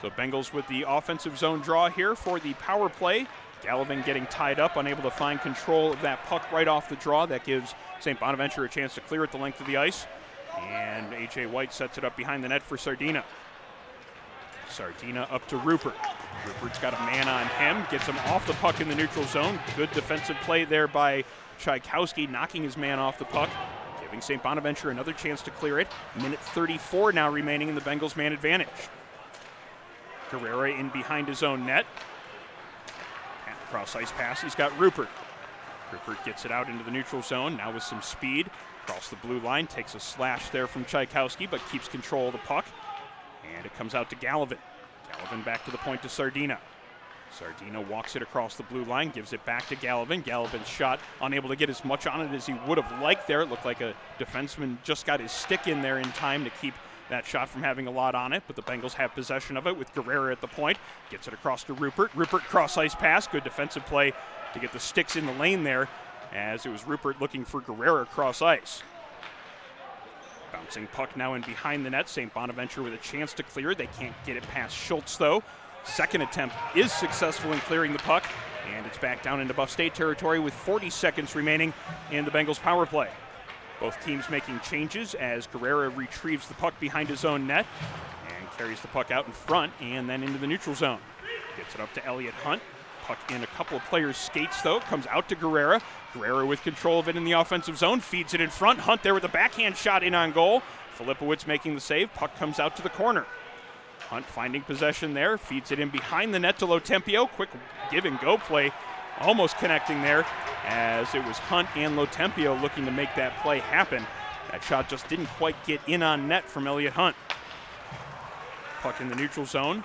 So Bengals with the offensive zone draw here for the power play. Gallivan getting tied up, unable to find control of that puck right off the draw. That gives St. Bonaventure a chance to clear it the length of the ice. And A.J. White sets it up behind the net for Sardina. Sardina up to Rupert. Rupert's got a man on him, gets him off the puck in the neutral zone. Good defensive play there by Tchaikovsky, knocking his man off the puck, giving St. Bonaventure another chance to clear it. Minute 34 now remaining in the Bengals' man advantage. Guerrera in behind his own net. Cross ice pass, he's got Rupert. Rupert gets it out into the neutral zone, now with some speed. Across the blue line, takes a slash there from Tchaikovsky, but keeps control of the puck. And it comes out to Gallivan. Gallivan back to the point to Sardina. Sardina walks it across the blue line, gives it back to Gallivan. Gallivan's shot, unable to get as much on it as he would have liked there. It looked like a defenseman just got his stick in there in time to keep that shot from having a lot on it, but the Bengals have possession of it with Guerrera at the point. Gets it across to Rupert. Rupert cross ice pass. Good defensive play to get the sticks in the lane there, as it was Rupert looking for Guerrera cross ice. Bouncing puck now in behind the net. St. Bonaventure with a chance to clear. They can't get it past Schultz, though. Second attempt is successful in clearing the puck, and it's back down into Buff State territory with 40 seconds remaining in the Bengals power play. Both teams making changes as Guerrera retrieves the puck behind his own net and carries the puck out in front and then into the neutral zone. Gets it up to Elliot Hunt. Puck in a couple of players' skates, though. Comes out to Guerrera. Guerrera with control of it in the offensive zone. Feeds it in front. Hunt there with a backhand shot in on goal. Filipowicz making the save. Puck comes out to the corner. Hunt finding possession there. Feeds it in behind the net to Lotempio. Quick give-and-go play. Almost connecting there, as it was Hunt and Lotempio looking to make that play happen. That shot just didn't quite get in on net from Elliot Hunt. Puck in the neutral zone.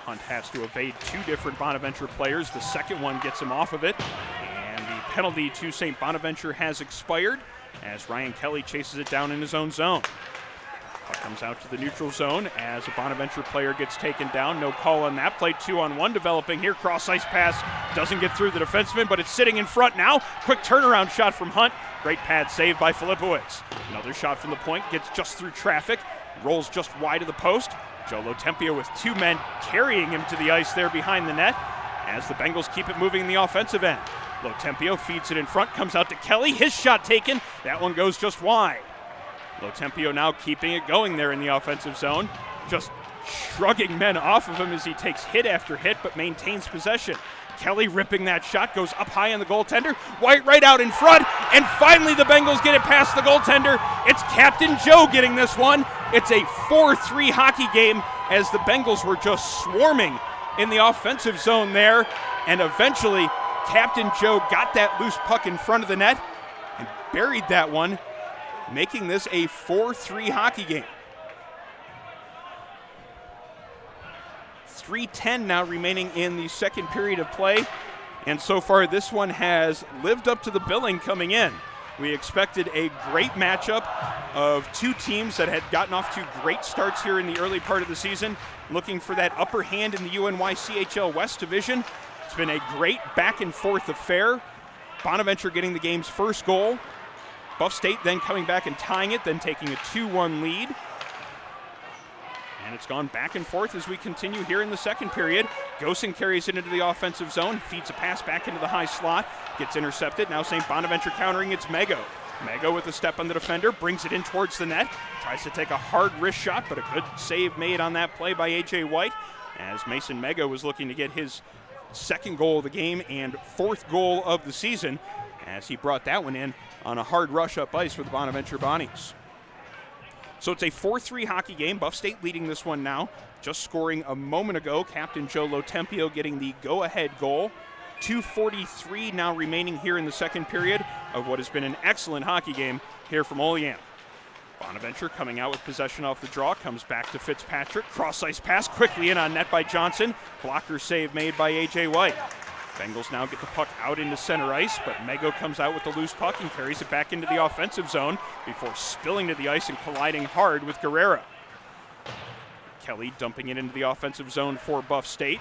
Hunt has to evade two different Bonaventure players. The second one gets him off of it, and the penalty to St. Bonaventure has expired as Ryan Kelly chases it down in his own zone. Puck comes out to the neutral zone as a Bonaventure player gets taken down. No call on that play. 2-on-1 developing here. Cross ice pass doesn't get through the defenseman, but it's sitting in front now. Quick turnaround shot from Hunt. Great pad save by Filipowicz. Another shot from the point. Gets just through traffic. Rolls just wide of the post. Joe Lotempio with two men carrying him to the ice there behind the net as the Bengals keep it moving in the offensive end. Lotempio feeds it in front. Comes out to Kelly. His shot taken. That one goes just wide. Lotempio now keeping it going there in the offensive zone. just shrugging men off of him as he takes hit after hit but maintains possession. Kelly ripping that shot, goes up high on the goaltender. White right out in front, and finally the Bengals get it past the goaltender. It's Captain Joe getting this one. It's a 4-3 hockey game as the Bengals were just swarming in the offensive zone there, and eventually Captain Joe got that loose puck in front of the net and buried that one, making this a 4-3 hockey game. 3:10 now remaining in the second period of play, and so far this one has lived up to the billing coming in. We expected a great matchup of two teams that had gotten off to great starts here in the early part of the season, looking for that upper hand in the UNY CHL West Division. It's been a great back and forth affair. Bonaventure getting the game's first goal. Buff State then coming back and tying it, then taking a 2-1 lead. And it's gone back and forth as we continue here in the second period. Gosen carries it into the offensive zone, feeds a pass back into the high slot, gets intercepted. Now St. Bonaventure countering, it's Mego. Mego with a step on the defender, brings it in towards the net, tries to take a hard wrist shot, but a good save made on that play by A.J. White, as Mason Mego was looking to get his second goal of the game and fourth goal of the season, as he brought that one in on a hard rush up ice for the Bonaventure Bonnies. So it's a 4-3 hockey game. Buff State leading this one now. Just scoring a moment ago. Captain Joe Lotempio getting the go-ahead goal. 2:43 now remaining here in the second period of what has been an excellent hockey game here from Olean. Bonaventure coming out with possession off the draw. Comes back to Fitzpatrick. Cross-ice pass quickly in on net by Johnson. Blocker save made by A.J. White. Bengals now get the puck out into center ice, but Mego comes out with the loose puck and carries it back into the offensive zone before spilling to the ice and colliding hard with Guerrera. Kelly dumping it into the offensive zone for Buff State.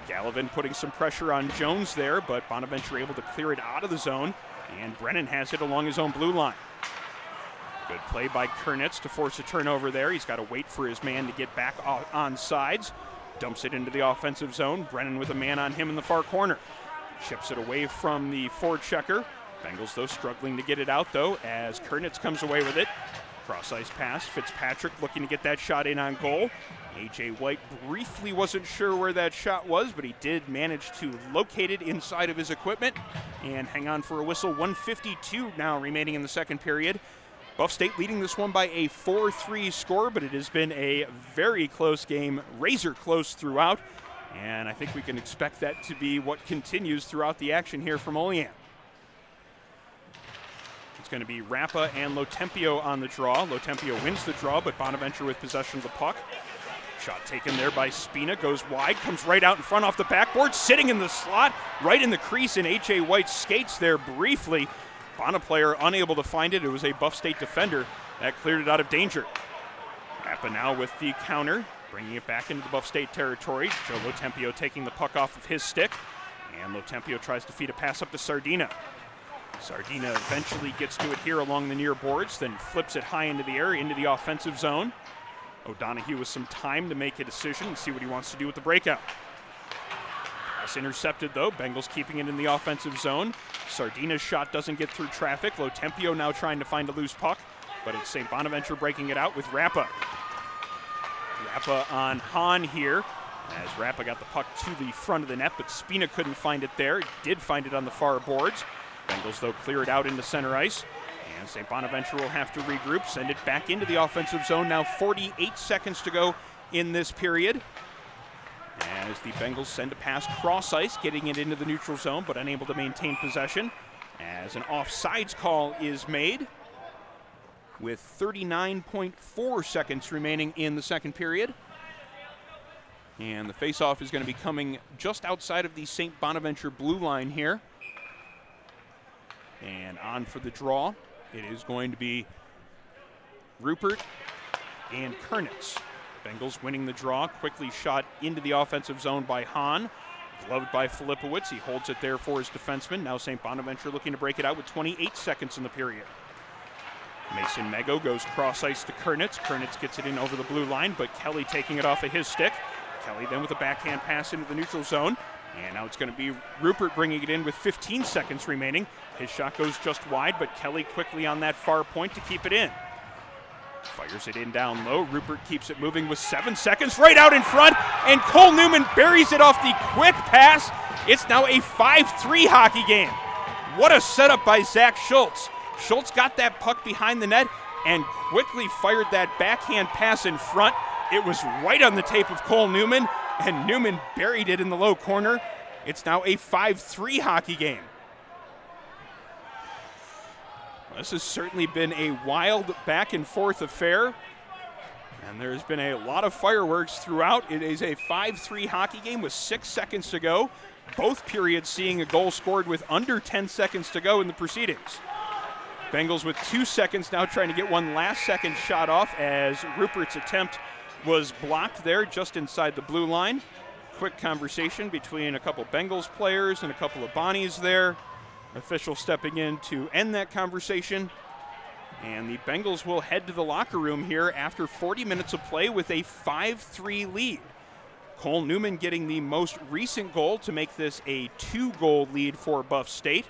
Gallivan putting some pressure on Jones there, but Bonaventure able to clear it out of the zone, and Brennan has it along his own blue line. Good play by Kernitz to force a turnover there. He's got to wait for his man to get back on sides. Dumps it into the offensive zone. Brennan with a man on him in the far corner. Chips it away from the forechecker. Bengals, though, struggling to get it out, though, as Kernitz comes away with it. Cross-ice pass. Fitzpatrick looking to get that shot in on goal. A.J. White briefly wasn't sure where that shot was, but he did manage to locate it inside of his equipment and hang on for a whistle. 1:52 now remaining in the second period. Buff State leading this one by a 4-3 score, but it has been a very close game, razor close throughout, and I think we can expect that to be what continues throughout the action here from Olean. It's going to be Rappa and Lotempio on the draw. Lotempio wins the draw, but Bonaventure with possession of the puck. Shot taken there by Spina, goes wide, comes right out in front off the backboard, sitting in the slot, right in the crease, and A.J. White skates there briefly. Bona player unable to find it. It was a Buff State defender that cleared it out of danger. Rappa now with the counter, bringing it back into the Buff State territory. Joe Lotempio taking the puck off of his stick, and Lotempio tries to feed a pass up to Sardina. Sardina eventually gets to it here along the near boards, then flips it high into the air, into the offensive zone. O'Donohue with some time to make a decision and see what he wants to do with the breakout. Pass intercepted, though. Bengals keeping it in the offensive zone. Sardina's shot doesn't get through traffic. Lotempio now trying to find a loose puck, but it's St. Bonaventure breaking it out with Rappa. Rappa on Hahn here, as Rappa got the puck to the front of the net, but Spina couldn't find it there. He did find it on the far boards. Bengals, though, clear it out into center ice, and St. Bonaventure will have to regroup, send it back into the offensive zone. Now 48 seconds to go in this period, as the Bengals send a pass cross-ice, getting it into the neutral zone, but unable to maintain possession, as an offsides call is made with 39.4 seconds remaining in the second period. And the face-off is going to be coming just outside of the St. Bonaventure blue line here. And on for the draw, it is going to be Rupert and Kernitz. Bengals winning the draw, quickly shot into the offensive zone by Hahn. Gloved by Filipowicz. He holds it there for his defenseman. Now St. Bonaventure looking to break it out with 28 seconds in the period. Mason Mego goes cross-ice to Kernitz. Kernitz gets it in over the blue line, but Kelly taking it off of his stick. Kelly then with a backhand pass into the neutral zone. And now it's going to be Rupert bringing it in with 15 seconds remaining. His shot goes just wide, but Kelly quickly on that far point to keep it in. Fires it in down low. Rupert keeps it moving with 7 seconds right out in front, and Cole Newman buries it off the quick pass. It's now a 5-3 hockey game. What a setup by Zach Schultz. Schultz got that puck behind the net and quickly fired that backhand pass in front. It was right on the tape of Cole Newman, and Newman buried it in the low corner. It's now a 5-3 hockey game. This has certainly been a wild back and forth affair, and there's been a lot of fireworks throughout. It is a 5-3 hockey game with 6 seconds to go. Both periods seeing a goal scored with under 10 seconds to go in the proceedings. Bengals with 2 seconds now trying to get one last second shot off as Rupert's attempt was blocked there just inside the blue line. Quick conversation between a couple Bengals players and a couple of Bonnies there. Official stepping in to end that conversation. And the Bengals will head to the locker room here after 40 minutes of play with a 5-3 lead. Cole Newman getting the most recent goal to make this a 2-goal lead for Buff State.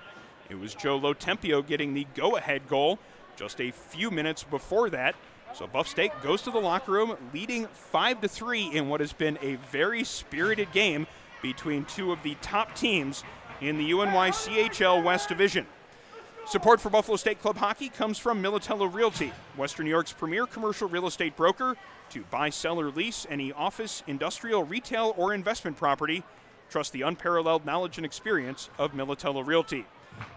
It was Joe Lotempio getting the go-ahead goal just a few minutes before that. So Buff State goes to the locker room leading 5-3 in what has been a very spirited game between two of the top teams in the UNYCHL West Division. Support for Buffalo State Club Hockey comes from Militello Realty, Western New York's premier commercial real estate broker. To buy, sell, or lease any office, industrial, retail, or investment property, trust the unparalleled knowledge and experience of Militello Realty.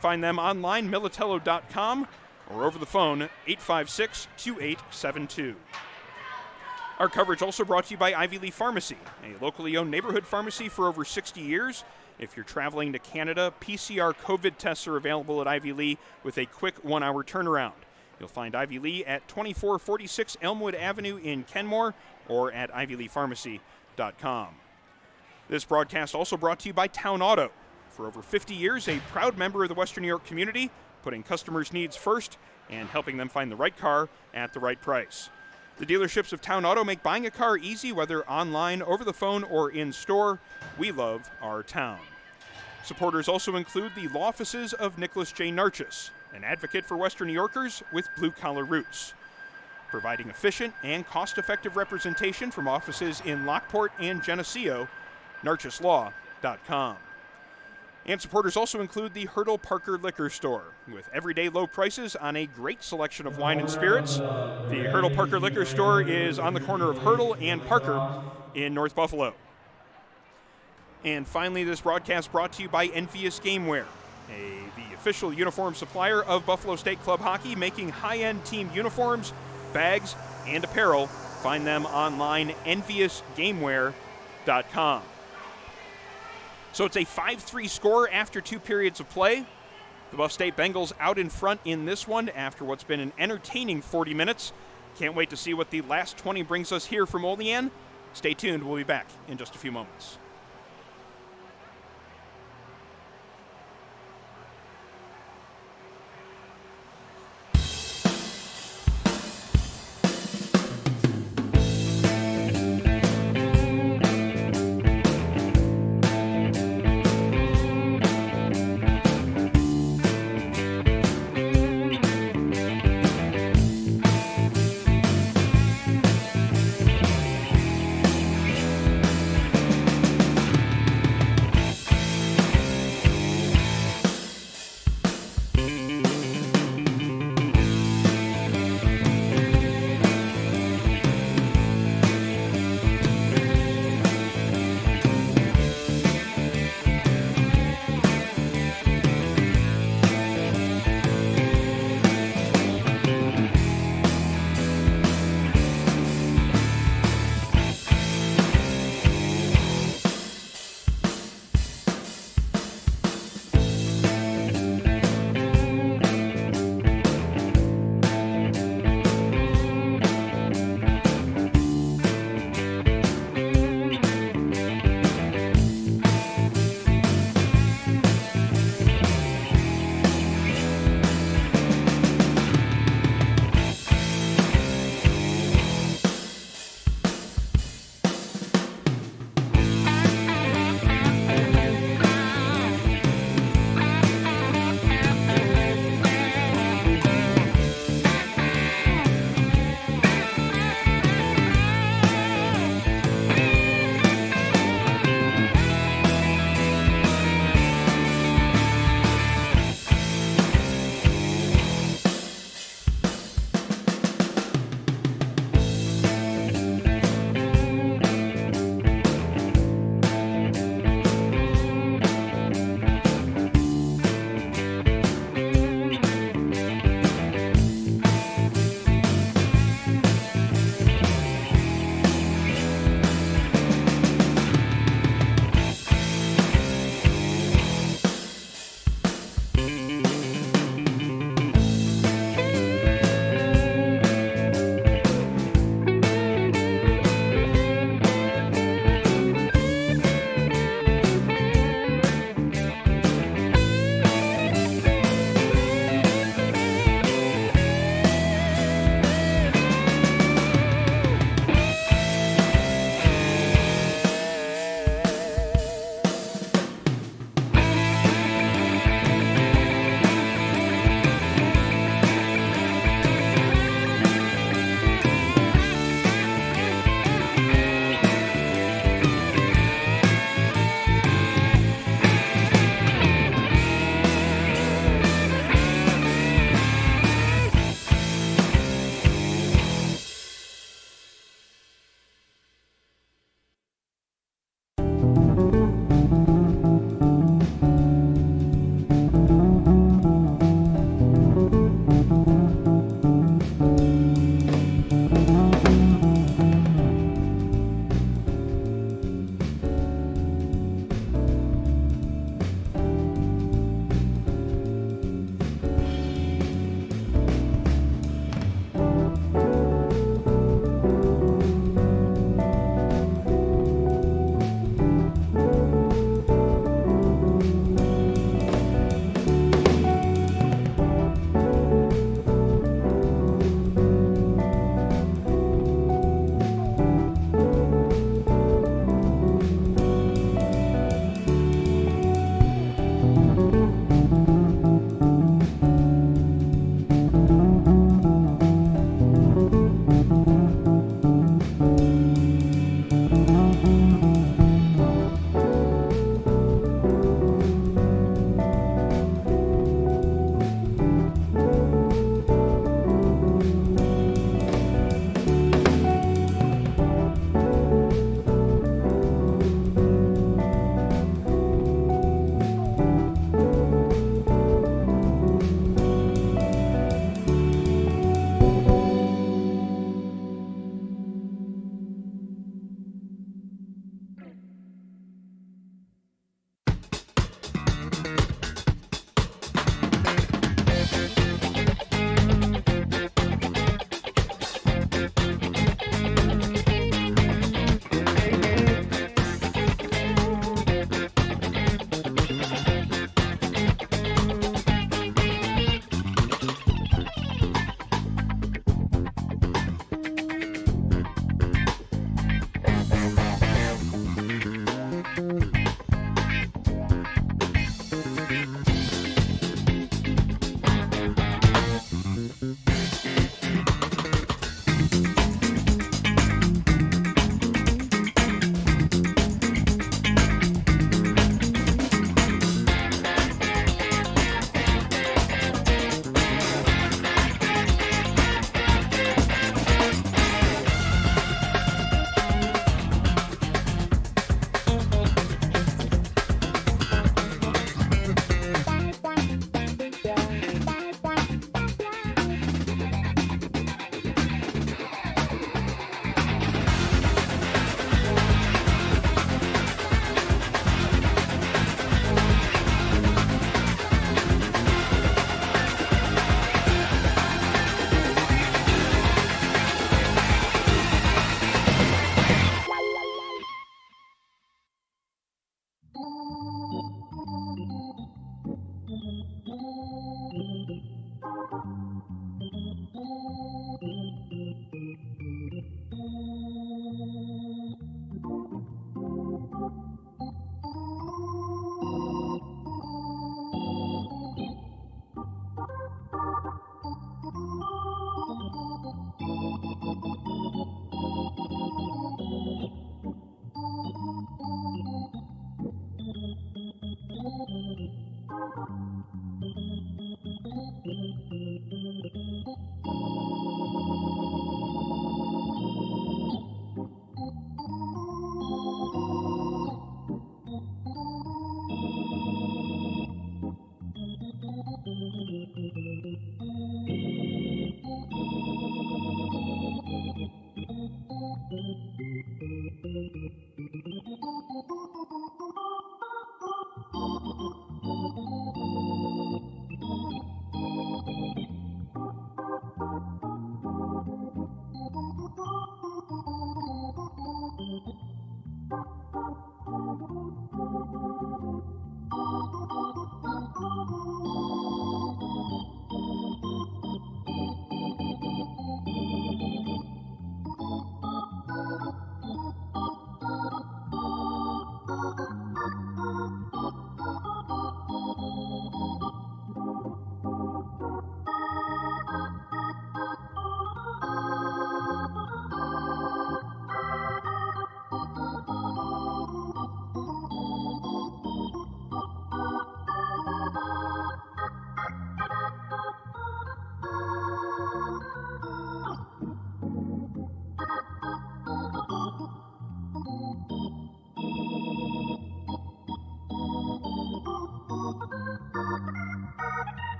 Find them online, militello.com, or over the phone, 856-2872. Our coverage also brought to you by Ivy Lee Pharmacy, a locally owned neighborhood pharmacy for over 60 years. If you're traveling to Canada, PCR COVID tests are available at Ivy Lee with a quick 1-hour turnaround. You'll find Ivy Lee at 2446 Elmwood Avenue in Kenmore or at ivyleepharmacy.com. This broadcast also brought to you by Town Auto. For over 50 years, a proud member of the Western New York community, putting customers' needs first and helping them find the right car at the right price. The dealerships of Town Auto make buying a car easy, whether online, over the phone, or in store. We love our town. Supporters also include the law offices of Nicholas J. Narchis, an advocate for Western New Yorkers with blue-collar roots, providing efficient and cost-effective representation from offices in Lockport and Geneseo, narchislaw.com. And supporters also include the Hurdle Parker Liquor Store, with everyday low prices on a great selection of wine and spirits. The Hurdle Parker Liquor Store is on the corner of Hurdle and Parker in North Buffalo. And finally, this broadcast brought to you by Envious Gameware, the official uniform supplier of Buffalo State Club Hockey, making high-end team uniforms, bags, and apparel. Find them online, enviousgameware.com. So it's a 5-3 score after 2 periods of play. The Buff State Bengals out in front in this one after what's been an entertaining 40 minutes. Can't wait to see what the last 20 brings us here from Olean. Stay tuned. We'll be back in just a few moments.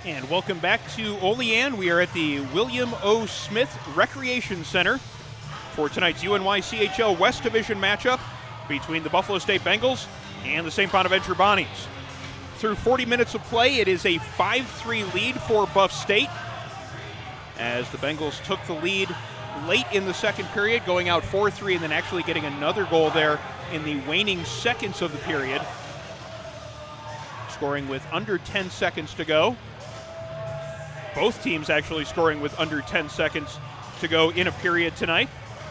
And welcome back to Olean. We are at the William O. Smith Recreation Center for tonight's UNY-CHL West Division matchup between the Buffalo State Bengals and the St. Bonaventure Bonnies. Through 40 minutes of play, it is a 5-3 lead for Buff State, as the Bengals took the lead late in the second period, going out 4-3 and then actually getting another goal there in the waning seconds of the period, scoring with under 10 seconds to go. Both teams actually scoring with under 10 seconds to go in a period tonight.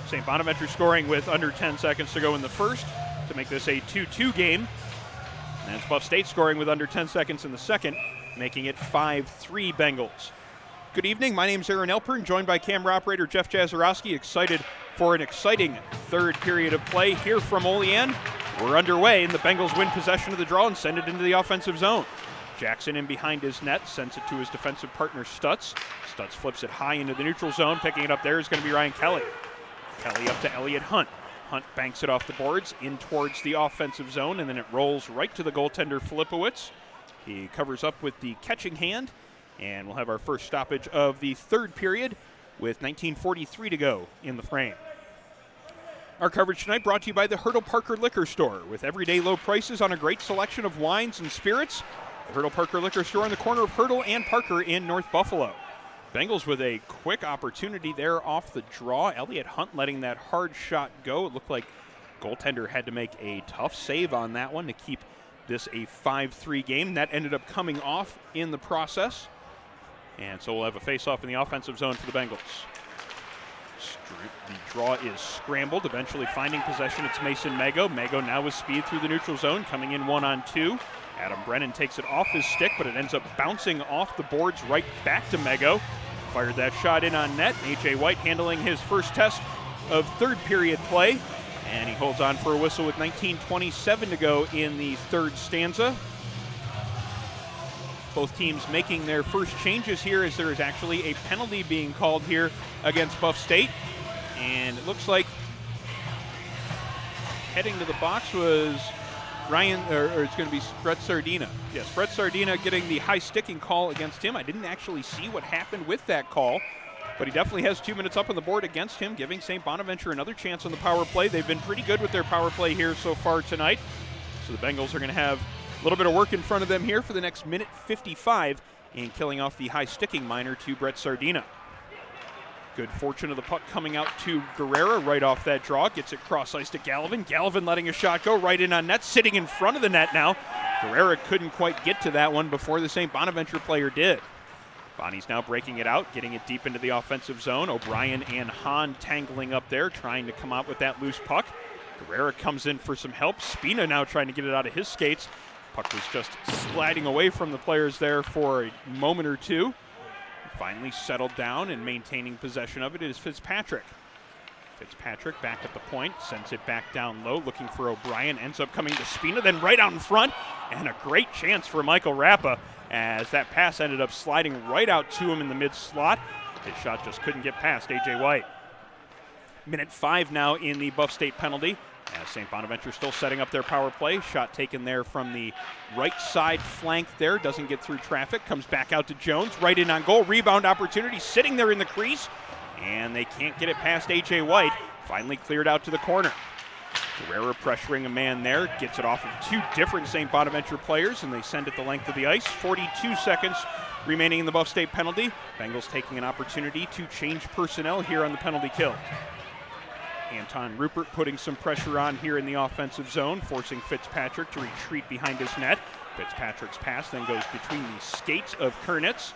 St. Bonaventure scoring with under 10 seconds to go in the first to make this a 2-2 game. And it's Buff State scoring with under 10 seconds in the second, making it 5-3 Bengals. Good evening, my name is Aaron Elpern, joined by camera operator Jeff Jazarowski. Excited for an exciting third period of play here from Olean. We're underway, and the Bengals win possession of the draw and send it into the offensive zone. Jackson in behind his net, sends it to his defensive partner Stutz. Stutz flips it high into the neutral zone. Picking it up there is going to be Ryan Kelly. Kelly up to Elliot Hunt. Hunt banks it off the boards in towards the offensive zone, and then it rolls right to the goaltender Filipowicz. He covers up with the catching hand, and we'll have our first stoppage of the third period with 19:43 to go in the frame. Our coverage tonight brought to you by the Hertel Parker Liquor Store, with everyday low prices on a great selection of wines and spirits. The Hertel Parker Liquor Store on the corner of Hertel and Parker in North Buffalo. Bengals with a quick opportunity there off the draw. Elliot Hunt letting that hard shot go. It looked like goaltender had to make a tough save on that one to keep this a 5-3 game. That ended up coming off in the process. And so we'll have a face-off in the offensive zone for the Bengals. The draw is scrambled, eventually finding possession. It's Mason Mago. Mago now with speed through the neutral zone, coming in 1-on-2. Adam Brennan takes it off his stick, but it ends up bouncing off the boards right back to Mago. Fired that shot in on net. A.J. White handling his first test of third period play, and he holds on for a whistle with 19:27 to go in the third stanza. Both teams making their first changes here, as there is actually a penalty being called here against Buff State. And it looks like heading to the box was Ryan, or it's going to be Brett Sardina. Yes, Brett Sardina getting the high sticking call against him. I didn't actually see what happened with that call, but he definitely has 2 minutes up on the board against him, giving St. Bonaventure another chance on the power play. They've been pretty good with their power play here so far tonight. So the Bengals are going to have a little bit of work in front of them here for the next minute 55 in killing off the high sticking minor to Brett Sardina. Good fortune of the puck coming out to Guerrera right off that draw. Gets it cross ice to Gallivan. Gallivan letting a shot go right in on net, sitting in front of the net now. Guerrera couldn't quite get to that one before the St. Bonaventure player did. Bonnie's now breaking it out, getting it deep into the offensive zone. O'Brien and Hahn tangling up there, trying to come out with that loose puck. Guerrera comes in for some help. Spina now trying to get it out of his skates. Puck was just sliding away from the players there for a moment or two. Finally settled down and maintaining possession of it is Fitzpatrick. Fitzpatrick back at the point, sends it back down low, looking for O'Brien, ends up coming to Spina, then right out in front, and a great chance for Michael Rappa as that pass ended up sliding right out to him in the mid-slot. His shot just couldn't get past A.J. White. Minute 5 now in the Buff State penalty. As St. Bonaventure still setting up their power play. Shot taken there from the right side flank there. Doesn't get through traffic. Comes back out to Jones. Right in on goal. Rebound opportunity. Sitting there in the crease. And they can't get it past A.J. White. Finally cleared out to the corner. Guerrera pressuring a man there. Gets it off of two different St. Bonaventure players. And they send it the length of the ice. 42 seconds remaining in the Buff State penalty. Bengals taking an opportunity to change personnel here on the penalty kill. Anton Rupert putting some pressure on here in the offensive zone, forcing Fitzpatrick to retreat behind his net. Fitzpatrick's pass then goes between the skates of Kernitz,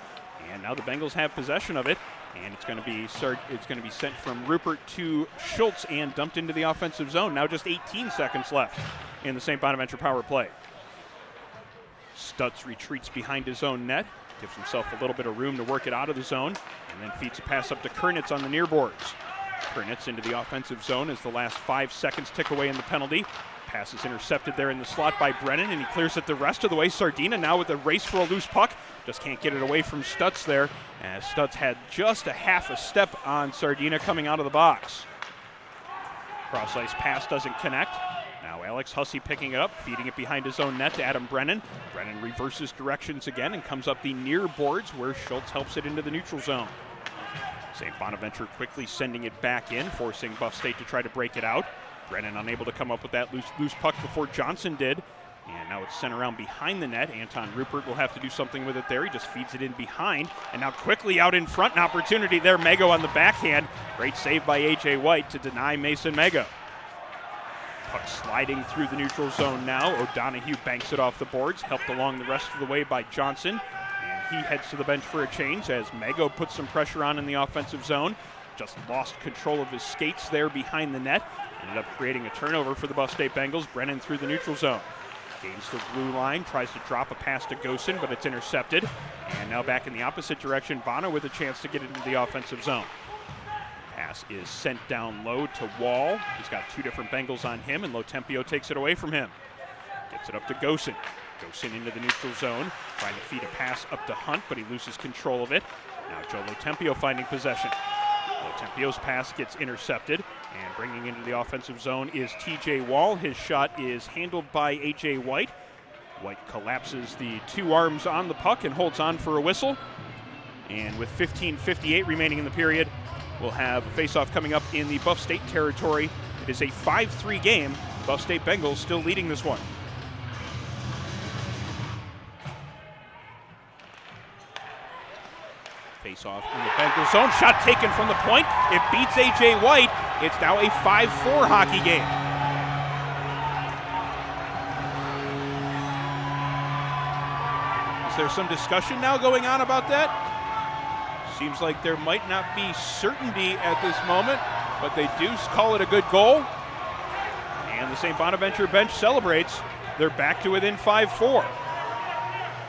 and now the Bengals have possession of it, and it's going to be sent from Rupert to Schultz and dumped into the offensive zone. Now just 18 seconds left in the St. Bonaventure power play. Stutz retreats behind his own net, gives himself a little bit of room to work it out of the zone, and then feeds a pass up to Kernitz on the near boards. Kernitz into the offensive zone as the last 5 seconds tick away in the penalty. Pass is intercepted there in the slot by Brennan, and he clears it the rest of the way. Sardina now with a race for a loose puck. Just can't get it away from Stutz there, as Stutz had just a half a step on Sardina coming out of the box. Cross ice pass doesn't connect. Now Alex Hussey picking it up, feeding it behind his own net to Adam Brennan. Brennan reverses directions again and comes up the near boards where Schultz helps it into the neutral zone. St. Bonaventure quickly sending it back in, forcing Buff State to try to break it out. Brennan unable to come up with that loose puck before Johnson did. And now it's sent around behind the net. Anton Rupert will have to do something with it there. He just feeds it in behind. And now quickly out in front, an opportunity there. Mego on the backhand. Great save by A.J. White to deny Mason Mego. Puck sliding through the neutral zone now. O'Donohue banks it off the boards, helped along the rest of the way by Johnson. He heads to the bench for a change as Mego puts some pressure on in the offensive zone. Just lost control of his skates there behind the net. Ended up creating a turnover for the Buff State Bengals. Brennan through the neutral zone. Gains the blue line, tries to drop a pass to Gosen, but it's intercepted. And now back in the opposite direction, Bono with a chance to get into the offensive zone. Pass is sent down low to Wall. He's got two different Bengals on him, and Lotempio takes it away from him. Gets it up to Gosen. Gosen into the neutral zone, trying to feed a pass up to Hunt, but he loses control of it. Now Joe Lotempio finding possession. Lotempio's pass gets intercepted, and bringing into the offensive zone is T.J. Wall. His shot is handled by A.J. White. White collapses the two arms on the puck and holds on for a whistle. And with 15:58 remaining in the period, we'll have a face-off coming up in the Buff State territory. It is a 5-3 game. Buff State Bengals still leading this one. Face-off in the Bengals zone. Shot taken from the point. It beats A.J. White. It's now a 5-4 hockey game. Is there some discussion now going on about that? Seems like there might not be certainty at this moment, but they do call it a good goal. And the St. Bonaventure bench celebrates. They're back to within 5-4.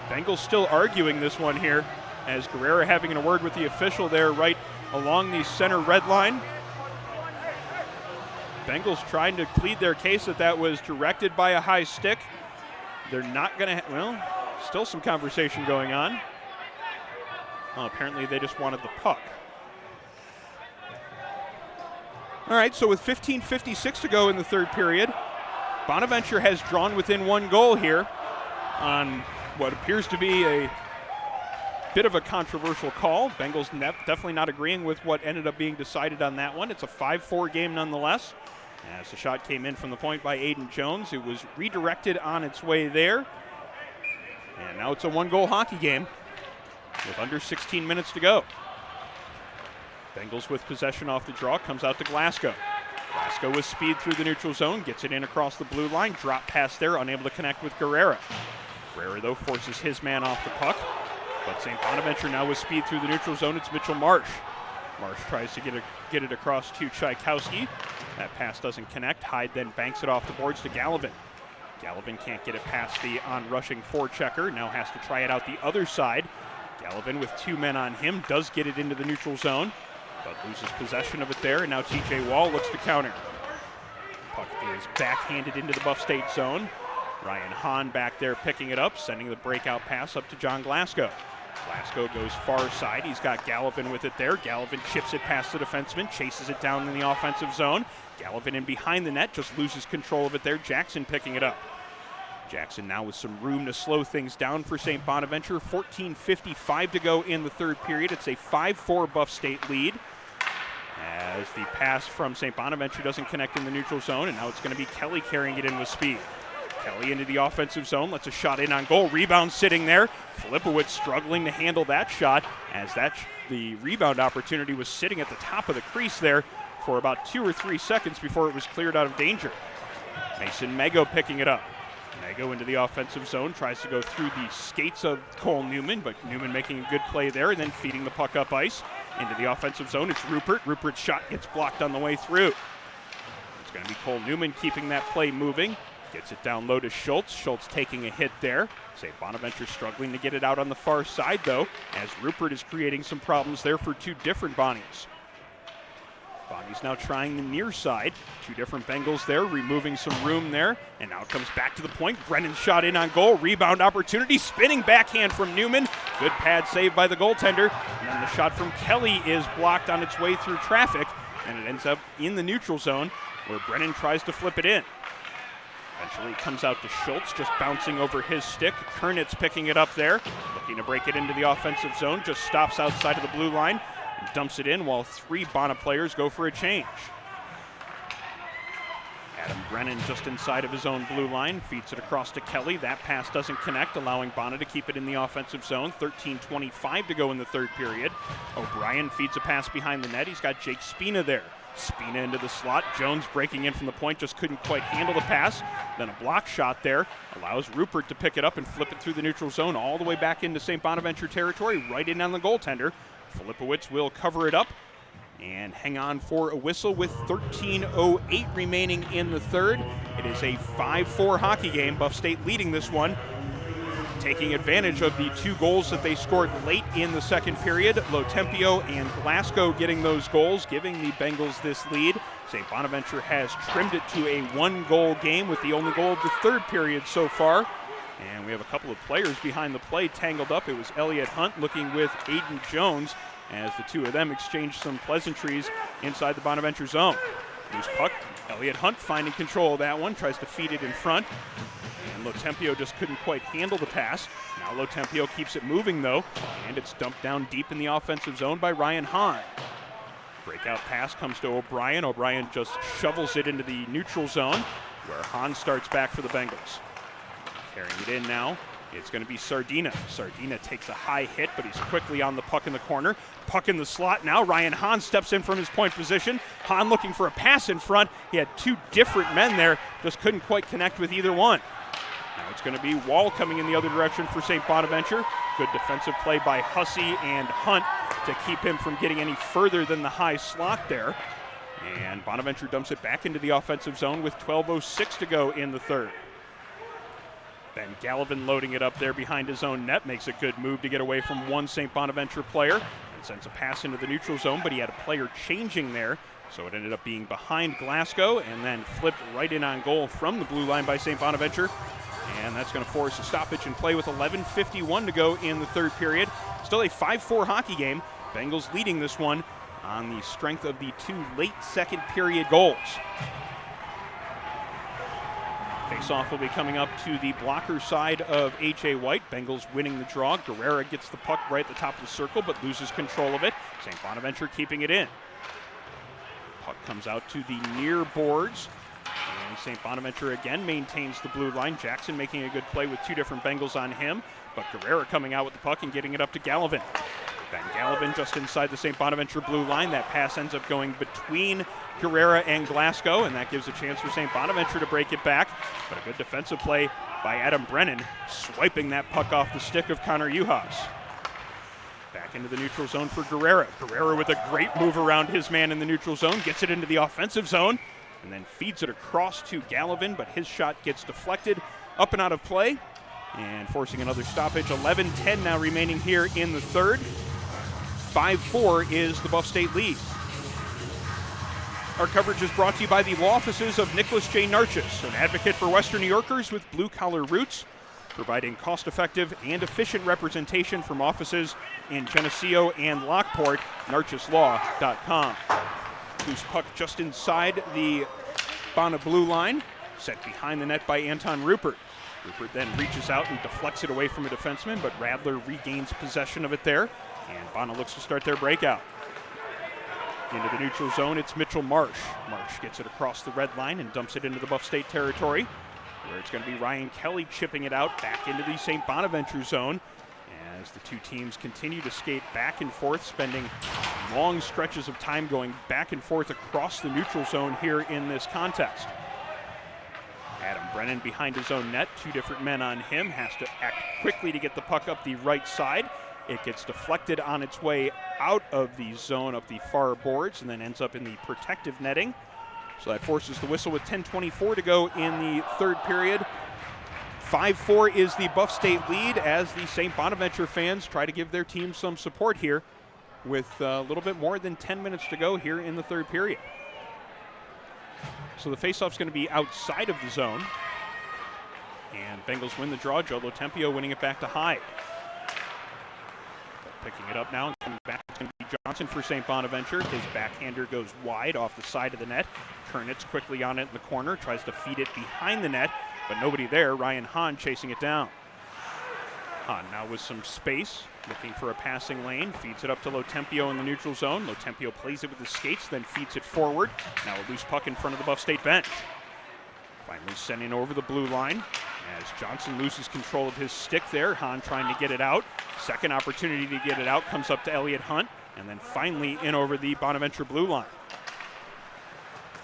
Bengals still arguing this one here, as Guerrera having a word with the official there right along the center red line. Bengals trying to plead their case that was directed by a high stick. They're not going to, well, still some conversation going on. Well, apparently they just wanted the puck. All right, so with 15:56 to go in the third period, Bonaventure has drawn within one goal here on what appears to be a bit of a controversial call. Bengals definitely not agreeing with what ended up being decided on that one. It's a 5-4 game nonetheless. As the shot came in from the point by Aiden Jones, it was redirected on its way there. And now it's a one-goal hockey game with under 16 minutes to go. Bengals with possession off the draw, comes out to Glasgow. Glasgow with speed through the neutral zone, gets it in across the blue line, drop pass there, unable to connect with Guerrera. Guerrera, though, forces his man off the puck, but St. Bonaventure now with speed through the neutral zone, it's Mitchell Marsh. Marsh tries to get it across to Tchaikovsky. That pass doesn't connect. Hyde then banks it off the boards to Gallivan. Gallivan can't get it past the on-rushing forechecker, now has to try it out the other side. Gallivan with two men on him, does get it into the neutral zone, but loses possession of it there, and now TJ Wall looks to counter. Puck is backhanded into the Buff State zone. Ryan Hahn back there picking it up, sending the breakout pass up to John Glasgow. Glasgow goes far side, he's got Gallivan with it there. Gallivan chips it past the defenseman, chases it down in the offensive zone. Gallivan in behind the net, just loses control of it there. Jackson picking it up. Jackson now with some room to slow things down for St. Bonaventure. 14:55 to go in the third period. It's a 5-4 Buff State lead, as the pass from St. Bonaventure doesn't connect in the neutral zone, and now it's going to be Kelly carrying it in with speed. Kelly into the offensive zone, lets a shot in on goal. Rebound sitting there. Filipowicz struggling to handle that shot, as the rebound opportunity was sitting at the top of the crease there for about 2 or 3 seconds before it was cleared out of danger. Mason Mego picking it up. Mego into the offensive zone, tries to go through the skates of Cole Newman, but Newman making a good play there and then feeding the puck up ice. Into the offensive zone, it's Rupert. Rupert's shot gets blocked on the way through. It's going to be Cole Newman keeping that play moving. Gets it down low to Schultz. Schultz taking a hit there. St. Bonaventure struggling to get it out on the far side, though, as Rupert is creating some problems there for two different Bonnies. Bonnie's now trying the near side. Two different Bengals there, removing some room there. And now it comes back to the point. Brennan's shot in on goal. Rebound opportunity. Spinning backhand from Newman. Good pad save by the goaltender. And then the shot from Kelly is blocked on its way through traffic. And it ends up in the neutral zone, where Brennan tries to flip it in. Eventually it comes out to Schultz, just bouncing over his stick. Kernitz picking it up there, looking to break it into the offensive zone. Just stops outside of the blue line and dumps it in, while 3 Bona players go for a change. Adam Brennan just inside of his own blue line, feeds it across to Kelly. That pass doesn't connect, allowing Bona to keep it in the offensive zone. 13:25 to go in the third period. O'Brien feeds a pass behind the net. He's got Jake Spina there. Spina into the slot. Jones breaking in from the point, just couldn't quite handle the pass. Then a block shot there allows Rupert to pick it up and flip it through the neutral zone all the way back into St. Bonaventure territory, right in on the goaltender. Filipowicz will cover it up and hang on for a whistle with 13:08 remaining in the third. It is a 5-4 hockey game. Buff State leading this one, taking advantage of the 2 goals that they scored late in the second period. Lotempio and Glasgow getting those goals, giving the Bengals this lead. St. Bonaventure has trimmed it to a 1-goal game with the only goal of the third period so far. And we have a couple of players behind the play tangled up. It was Elliott Hunt looking with Aiden Jones, as the two of them exchanged some pleasantries inside the Bonaventure zone. Loose puck, Elliott Hunt finding control of that one, tries to feed it in front. And Lotempio just couldn't quite handle the pass. Now Lotempio keeps it moving, though, and it's dumped down deep in the offensive zone by Ryan Hahn. Breakout pass comes to O'Brien. O'Brien just shovels it into the neutral zone, where Hahn starts back for the Bengals. Carrying it in now, it's going to be Sardina. Sardina takes a high hit, but he's quickly on the puck in the corner. Puck in the slot now. Ryan Hahn steps in from his point position. Hahn looking for a pass in front. He had 2 different men there, just couldn't quite connect with either one. Now it's going to be Wall coming in the other direction for St. Bonaventure. Good defensive play by Hussey and Hunt to keep him from getting any further than the high slot there. And Bonaventure dumps it back into the offensive zone with 12:06 to go in the third. Ben Gallivan loading it up there behind his own net, makes a good move to get away from one St. Bonaventure player and sends a pass into the neutral zone, but he had a player changing there, so it ended up being behind Glasgow and then flipped right in on goal from the blue line by St. Bonaventure. And that's going to force a stoppage in play with 11:51 to go in the third period. Still a 5-4 hockey game. Bengals leading this one on the strength of the 2 late second period goals. Face-off will be coming up to the blocker side of H.A. White. Bengals winning the draw. Guerrera gets the puck right at the top of the circle, but loses control of it. St. Bonaventure keeping it in. Puck comes out to the near boards. And St. Bonaventure again maintains the blue line. Jackson making a good play with 2 different Bengals on him, but Guerrera coming out with the puck and getting it up to Gallivan. Ben Gallivan just inside the St. Bonaventure blue line. That pass ends up going between Guerrera and Glasgow, and that gives a chance for St. Bonaventure to break it back. But a good defensive play by Adam Brennan, swiping that puck off the stick of Connor Uhas. Back into the neutral zone for Guerrera. Guerrera with a great move around his man in the neutral zone, gets it into the offensive zone, and then feeds it across to Gallivan, but his shot gets deflected up and out of play, and forcing another stoppage. 11-10 now remaining here in the third. 5-4 is the Buff State lead. Our coverage is brought to you by the law offices of Nicholas J. Narchis, an advocate for Western New Yorkers with blue-collar roots, providing cost-effective and efficient representation from offices in Geneseo and Lockport. NarchisLaw.com. Loose puck just inside the Bona blue line, set behind the net by Anton Rupert. Rupert then reaches out and deflects it away from a defenseman, but Radler regains possession of it there, and Bona looks to start their breakout. Into the neutral zone, it's Mitchell Marsh. Marsh gets it across the red line and dumps it into the Buff State territory, where it's going to be Ryan Kelly chipping it out back into the St. Bonaventure zone as the two teams continue to skate back and forth, spending long stretches of time going back and forth across the neutral zone here in this contest. Adam Brennan behind his own net, two different men on him, has to act quickly to get the puck up the right side. It gets deflected on its way out of the zone up the far boards and then ends up in the protective netting. So that forces the whistle with 10:24 to go in the third period. 5-4 is the Buff State lead as the St. Bonaventure fans try to give their team some support here with a little bit more than 10 minutes to go here in the third period. So the faceoff's going to be outside of the zone. And Bengals win the draw. Joe Lotempio winning it back to Hyde. Picking it up now and coming back, it's going to be Johnson for St. Bonaventure. His backhander goes wide off the side of the net. Kernitz quickly on it in the corner, tries to feed it behind the net, but nobody there. Ryan Hahn chasing it down. Hahn now with some space, looking for a passing lane, feeds it up to Lotempio in the neutral zone. Lotempio plays it with his skates, then feeds it forward. Now a loose puck in front of the Buff State bench. Finally sending over the blue line as Johnson loses control of his stick there. Hahn trying to get it out. Second opportunity to get it out comes up to Elliott Hunt, and then finally in over the Bonaventure blue line.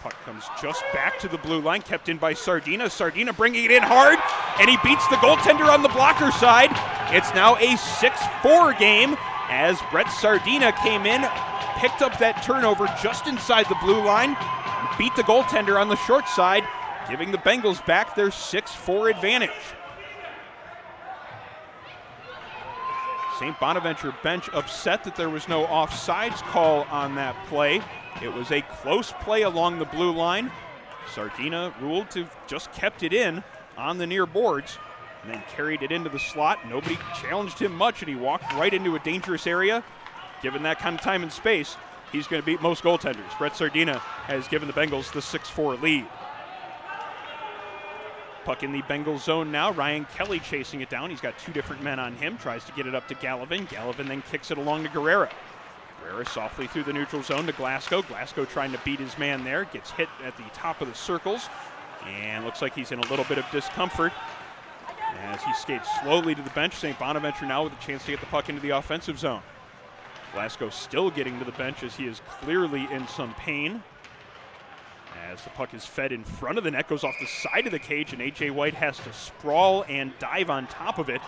Puck comes just back to the blue line, kept in by Sardina. Sardina bringing it in hard, and he beats the goaltender on the blocker side. It's now a 6-4 game as Brett Sardina came in, picked up that turnover just inside the blue line, beat the goaltender on the short side, giving the Bengals back their 6-4 advantage. St. Bonaventure bench upset that there was no offsides call on that play. It was a close play along the blue line. Sardina ruled to just kept it in on the near boards and then carried it into the slot. Nobody challenged him much, and he walked right into a dangerous area. Given that kind of time and space, he's going to beat most goaltenders. Brett Sardina has given the Bengals the 6-4 lead. Puck in the Bengals zone now. Ryan Kelly chasing it down. He's got two different men on him. Tries to get it up to Gallivan. Gallivan then kicks it along to Guerrera. Guerrera softly through the neutral zone to Glasgow. Glasgow trying to beat his man there. Gets hit at the top of the circles. And looks like he's in a little bit of discomfort as he skates slowly to the bench. St. Bonaventure now with a chance to get the puck into the offensive zone. Glasgow still getting to the bench as he is clearly in some pain. As the puck is fed in front of the net, goes off the side of the cage, and A.J. White has to sprawl and dive on top of it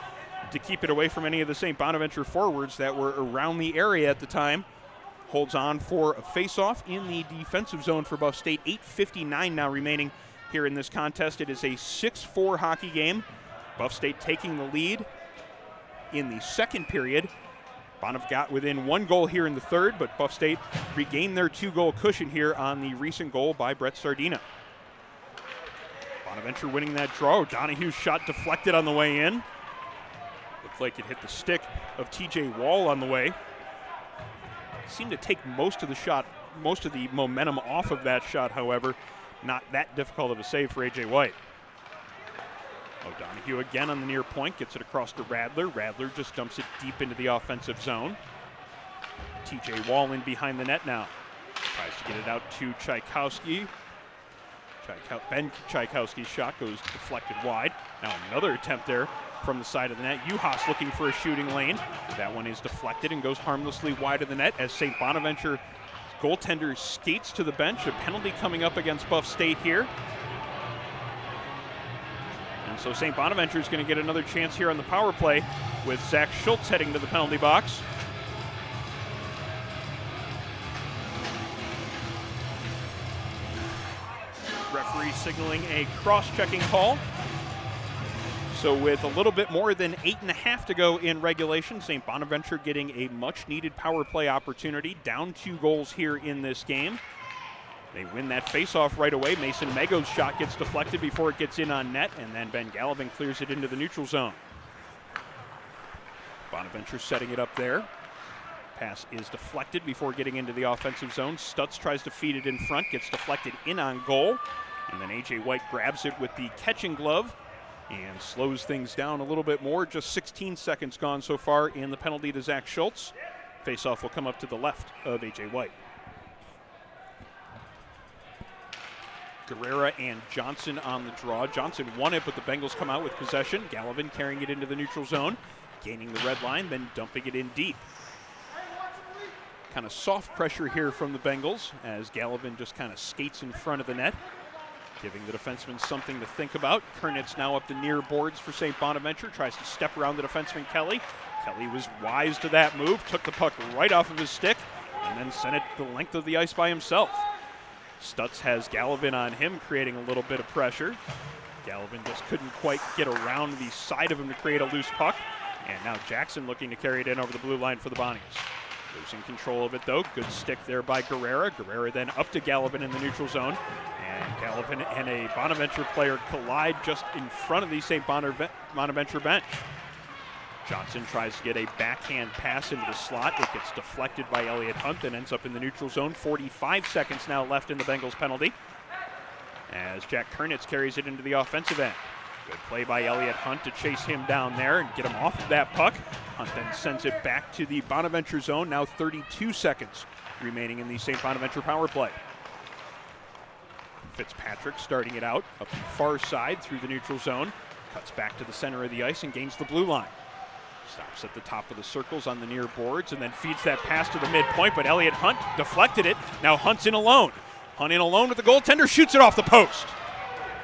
to keep it away from any of the St. Bonaventure forwards that were around the area at the time. Holds on for a face-off in the defensive zone for Buff State. 8:59 now remaining here in this contest. It is a 6-4 hockey game. Buff State taking the lead in the second period. Bonav got within one goal here in the third, but Buff State regained their two-goal cushion here on the recent goal by Brett Sardina. Bonaventure winning that draw. O'Donoghue's shot deflected on the way in. Looked like it hit the stick of T.J. Wall on the way. Seemed to take most of the momentum off of that shot, however. Not that difficult of a save for A.J. White. O'Donoghue again on the near point, gets it across to Radler. Radler just dumps it deep into the offensive zone. T.J. Wall in behind the net now. Tries to get it out to Tchaikovsky. Ben Tchaikovsky's shot goes deflected wide. Now another attempt there from the side of the net. Juhas looking for a shooting lane. That one is deflected and goes harmlessly wide of the net as St. Bonaventure goaltender skates to the bench. A penalty coming up against Buff State here. And so St. Bonaventure is going to get another chance here on the power play with Zach Schultz heading to the penalty box. Referee signaling a cross-checking call. So with a little bit more than 8.5 to go in regulation, St. Bonaventure getting a much-needed power play opportunity, down 2 goals here in this game. They win that face-off right away. Mason Mego's shot gets deflected before it gets in on net, and then Ben Gallivan clears it into the neutral zone. Bonaventure setting it up there. Pass is deflected before getting into the offensive zone. Stutz tries to feed it in front, gets deflected in on goal. And then A.J. White grabs it with the catching glove and slows things down a little bit more. Just 16 seconds gone so far in the penalty to Zach Schultz. Face-off will come up to the left of A.J. White. Guerrera and Johnson on the draw. Johnson won it, but the Bengals come out with possession. Gallivan carrying it into the neutral zone, gaining the red line, then dumping it in deep. Kind of soft pressure here from the Bengals as Gallivan just kind of skates in front of the net, giving the defenseman something to think about. Kernitz now up the near boards for St. Bonaventure, tries to step around the defenseman Kelly. Kelly was wise to that move, took the puck right off of his stick, and then sent it the length of the ice by himself. Stutz has Gallivan on him, creating a little bit of pressure. Gallivan just couldn't quite get around the side of him to create a loose puck. And now Jackson looking to carry it in over the blue line for the Bonnies. Losing control of it though. Good stick there by Guerrera. Guerrera then up to Gallivan in the neutral zone. And Gallivan and a Bonaventure player collide just in front of the St. Bonaventure bench. Johnson tries to get a backhand pass into the slot. It gets deflected by Elliott Hunt and ends up in the neutral zone. 45 seconds now left in the Bengals penalty as Jack Kernitz carries it into the offensive end. Good play by Elliott Hunt to chase him down there and get him off of that puck. Hunt then sends it back to the Bonaventure zone. Now 32 seconds remaining in the St. Bonaventure power play. Fitzpatrick starting it out up the far side through the neutral zone. Cuts back to the center of the ice and gains the blue line. Stops at the top of the circles on the near boards and then feeds that pass to the midpoint, but Elliott Hunt deflected it. Now Hunt's in alone. Hunt in alone with the goaltender, shoots it off the post.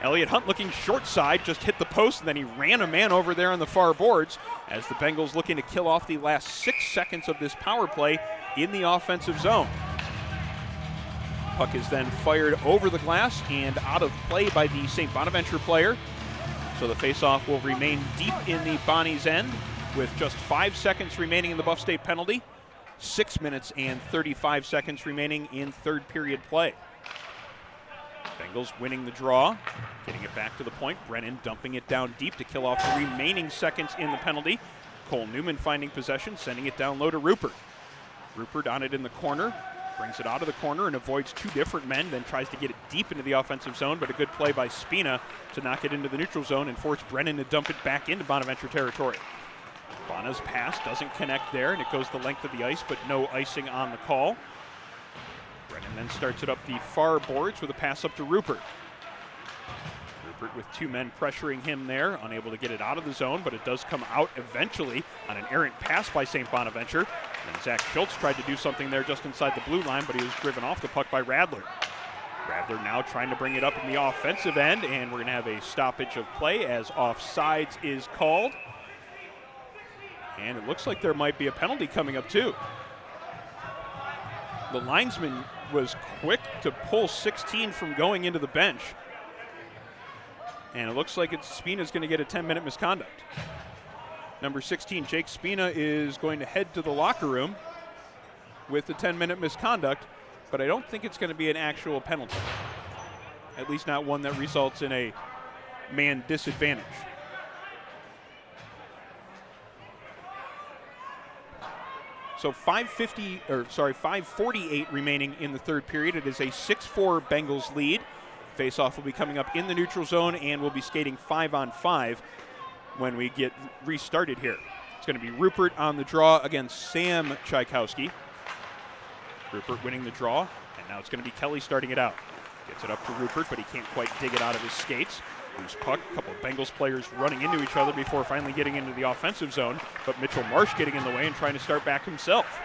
Elliott Hunt looking short side, just hit the post, and then he ran a man over there on the far boards as the Bengals looking to kill off the last 6 seconds of this power play in the offensive zone. Puck is then fired over the glass and out of play by the St. Bonaventure player. So the faceoff will remain deep in the Bonnies' end with just 5 seconds remaining in the Buff State penalty. 6 minutes and 35 seconds remaining in third period play. Bengals winning the draw, getting it back to the point. Brennan dumping it down deep to kill off the remaining seconds in the penalty. Cole Newman finding possession, sending it down low to Rupert. Rupert on it in the corner, brings it out of the corner and avoids 2 different men, then tries to get it deep into the offensive zone, but a good play by Spina to knock it into the neutral zone and force Brennan to dump it back into Bonaventure territory. Bona's pass doesn't connect there, and it goes the length of the ice, but no icing on the call. Brennan then starts it up the far boards with a pass up to Rupert. Rupert with 2 men pressuring him there, unable to get it out of the zone, but it does come out eventually on an errant pass by St. Bonaventure. And Zach Schultz tried to do something there just inside the blue line, but he was driven off the puck by Radler. Radler now trying to bring it up in the offensive end, and we're going to have a stoppage of play as offsides is called. And it looks like there might be a penalty coming up too. The linesman was quick to pull 16 from going into the bench. And it looks like Spina's going to get a 10-minute misconduct. Number 16, Jake Spina, is going to head to the locker room with the 10-minute misconduct, but I don't think it's going to be an actual penalty. At least not one that results in a man disadvantage. So 5:48 remaining in the third period. It is a 6-4 Bengals lead. Faceoff will be coming up in the neutral zone, and we'll be skating 5-on-5 when we get restarted here. It's going to be Rupert on the draw against Sam Tchaikovsky. Rupert winning the draw, and now it's going to be Kelly starting it out. Gets it up to Rupert, but he can't quite dig it out of his skates. Loose puck, a couple of Bengals players running into each other before finally getting into the offensive zone, but Mitchell Marsh getting in the way and trying to start back himself.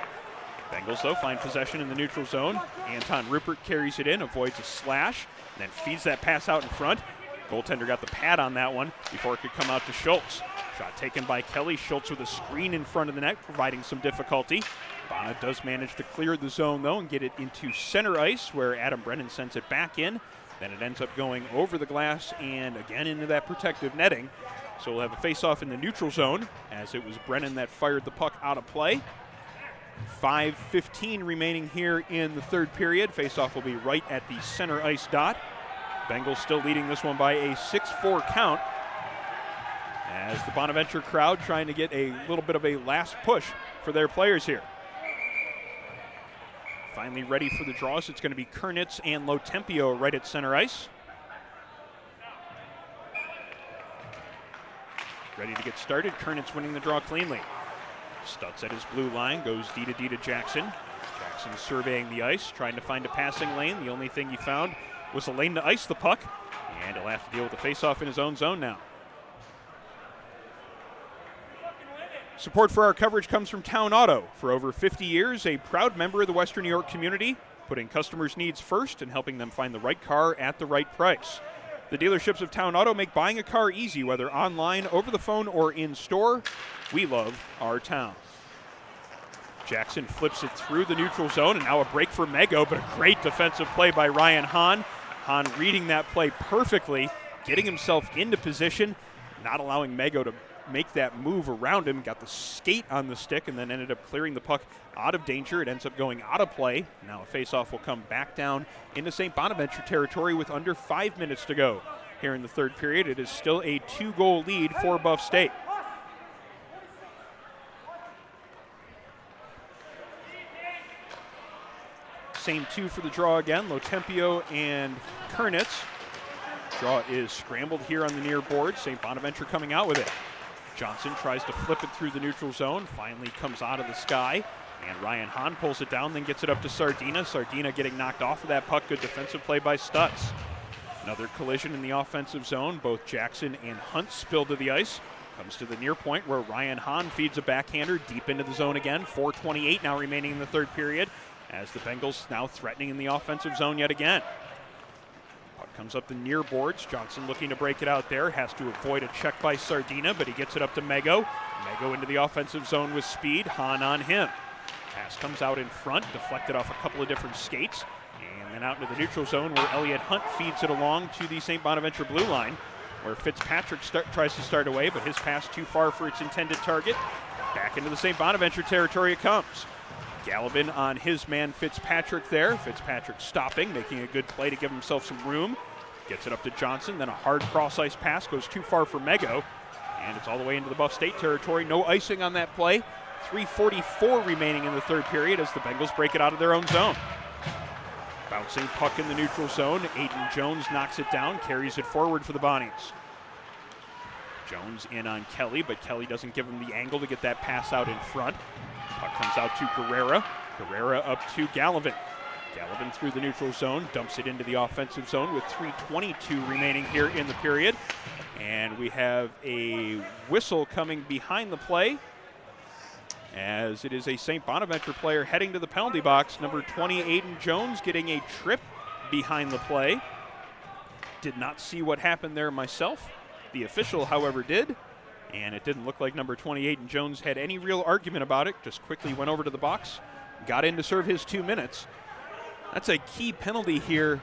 Bengals, though, find possession in the neutral zone. Anton Rupert carries it in, avoids a slash, and then feeds that pass out in front. Goaltender got the pad on that one before it could come out to Schultz. Shot taken by Kelly. Schultz with a screen in front of the net, providing some difficulty. Bona does manage to clear the zone, though, and get it into center ice, where Adam Brennan sends it back in. Then it ends up going over the glass and again into that protective netting. So we'll have a face-off in the neutral zone, as it was Brennan that fired the puck out of play. 5:15 remaining here in the third period. Face-off will be right at the center ice dot. Bengals still leading this one by a 6-4 count, as the Bonaventure crowd trying to get a little bit of a last push for their players here. Finally ready for the draws. It's going to be Kernitz and Lotempio right at center ice. Ready to get started. Kernitz winning the draw cleanly. Stutz at his blue line, goes D to Jackson. Jackson surveying the ice, trying to find a passing lane. The only thing he found was a lane to ice the puck, and he'll have to deal with the face-off in his own zone now. Support for our coverage comes from Town Auto. For over 50 years, a proud member of the Western New York community, putting customers' needs first and helping them find the right car at the right price. The dealerships of Town Auto make buying a car easy, whether online, over the phone, or in store. We love our town. Jackson flips it through the neutral zone, and now a break for Mego, but a great defensive play by Ryan Hahn. Hahn reading that play perfectly, getting himself into position, not allowing Mego to make that move around him, got the skate on the stick, and then ended up clearing the puck out of danger. It ends up going out of play. Now a faceoff will come back down into St. Bonaventure territory with under 5 minutes to go here in the third period. It is still a 2-goal lead for Buff State. Same two for the draw again, Lotempio and Kernitz. Draw is scrambled here on the near board. St. Bonaventure coming out with it. Johnson tries to flip it through the neutral zone, finally comes out of the sky, and Ryan Hahn pulls it down, then gets it up to Sardina. Sardina getting knocked off of that puck. Good defensive play by Stutz. Another collision in the offensive zone. Both Jackson and Hunt spill to the ice. Comes to the near point where Ryan Hahn feeds a backhander deep into the zone again. 4:28 now remaining in the third period, as the Bengals now threatening in the offensive zone yet again. Puck comes up the near boards. Johnson looking to break it out there. Has to avoid a check by Sardina, but he gets it up to Mego. Mego into the offensive zone with speed. Hahn on him. Pass comes out in front, deflected off a couple of different skates, and then out into the neutral zone where Elliott Hunt feeds it along to the St. Bonaventure blue line, where Fitzpatrick tries to start away, but his pass too far for its intended target. Back into the St. Bonaventure territory it comes. Gallivan on his man Fitzpatrick there. Fitzpatrick stopping, making a good play to give himself some room. Gets it up to Johnson, then a hard cross-ice pass goes too far for Mego, and it's all the way into the Buff State territory. No icing on that play. 3:44 remaining in the third period as the Bengals break it out of their own zone. Bouncing puck in the neutral zone. Aiden Jones knocks it down, carries it forward for the Bonnies. Jones in on Kelly, but Kelly doesn't give him the angle to get that pass out in front. Puck comes out to Guerrera. Guerrera up to Gallivan. Gallivan through the neutral zone, dumps it into the offensive zone with 3:22 remaining here in the period. And we have a whistle coming behind the play, as it is a St. Bonaventure player heading to the penalty box. Number 20, Aiden Jones, getting a trip behind the play. Did not see what happened there myself. The official, however, did. And it didn't look like number 28 and Jones had any real argument about it. Just quickly went over to the box, got in to serve his 2 minutes. That's a key penalty here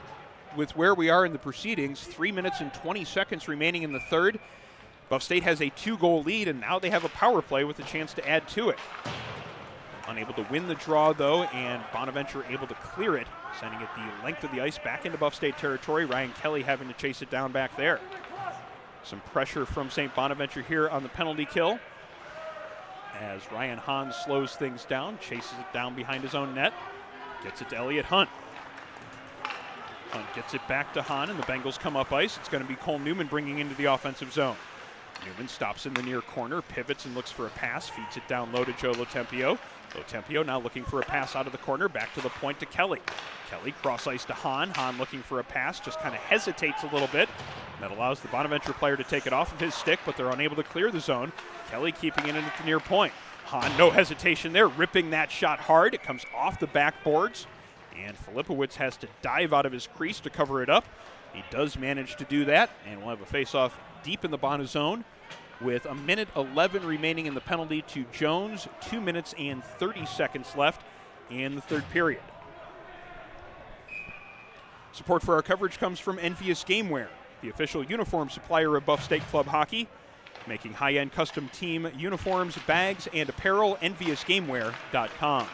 with where we are in the proceedings. 3 minutes and 20 seconds remaining in the third. Buff State has a 2-goal lead, and now they have a power play with a chance to add to it. Unable to win the draw, though, and Bonaventure able to clear it, sending it the length of the ice back into Buff State territory. Ryan Kelly having to chase it down back there. Some pressure from St. Bonaventure here on the penalty kill, as Ryan Hahn slows things down, chases it down behind his own net, gets it to Elliott Hunt. Hunt gets it back to Hahn, and the Bengals come up ice. It's going to be Cole Newman bringing into the offensive zone. Newman stops in the near corner, pivots and looks for a pass, feeds it down low to Joe Lotempio. Lotempio now looking for a pass out of the corner, back to the point to Kelly. Kelly cross ice to Hahn. Hahn looking for a pass, just kind of hesitates a little bit. That allows the Bonaventure player to take it off of his stick, but they're unable to clear the zone. Kelly keeping it at the near point. Hahn, no hesitation there, ripping that shot hard. It comes off the backboards, and Filipowicz has to dive out of his crease to cover it up. He does manage to do that, and we'll have a face-off deep in the Bona zone with 1:11 remaining in the penalty to Jones, 2 minutes and 30 seconds left in the third period. Support for our coverage comes from Envious Gameware, the official uniform supplier of Buff State Club Hockey, making high-end custom team uniforms, bags, and apparel. EnviousGameware.com.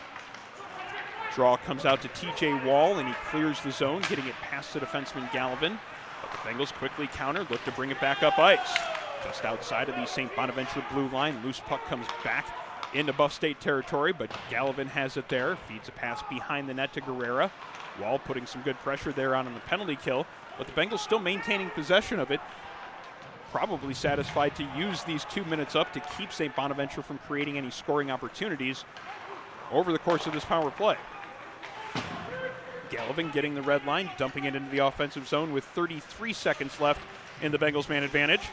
Draw comes out to TJ Wall, and he clears the zone, getting it past the defenseman Gallivan. But the Bengals quickly counter, look to bring it back up ice. Just outside of the St. Bonaventure blue line, loose puck comes back into Buff State territory, but Gallivan has it there, feeds a pass behind the net to Guerrera. Wall putting some good pressure there on the penalty kill, but the Bengals still maintaining possession of it, probably satisfied to use these 2 minutes up to keep St. Bonaventure from creating any scoring opportunities over the course of this power play. Gallivan getting the red line, dumping it into the offensive zone with 33 seconds left in the Bengals man advantage.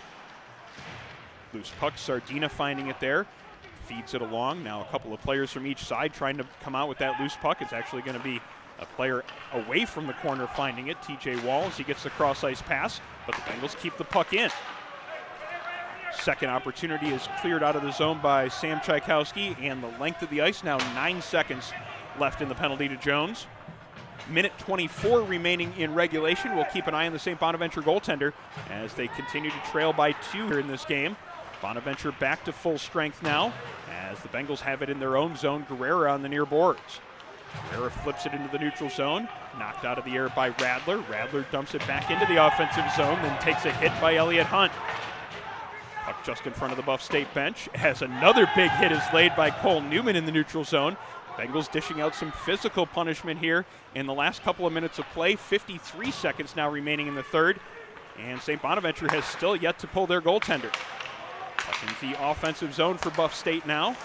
Loose puck, Sardina finding it there, feeds it along. Now a couple of players from each side trying to come out with that loose puck. It's actually going to be a player away from the corner finding it, TJ Walls. He gets the cross ice pass, but the Bengals keep the puck in. Second opportunity is cleared out of the zone by Sam Tchaikovsky, and the length of the ice now 9 seconds left in the penalty to Jones. Minute 24 remaining in regulation. We'll keep an eye on the St. Bonaventure goaltender as they continue to trail by 2 here in this game. Bonaventure back to full strength now as the Bengals have it in their own zone. Guerrera on the near boards. Guerrera flips it into the neutral zone. Knocked out of the air by Radler. Radler dumps it back into the offensive zone, then takes a hit by Elliott Hunt. Puck just in front of the Buff State bench as another big hit is laid by Cole Newman in the neutral zone. Bengals dishing out some physical punishment here in the last couple of minutes of play. 53 seconds now remaining in the third, and St. Bonaventure has still yet to pull their goaltender. Up into the offensive zone for Buff State now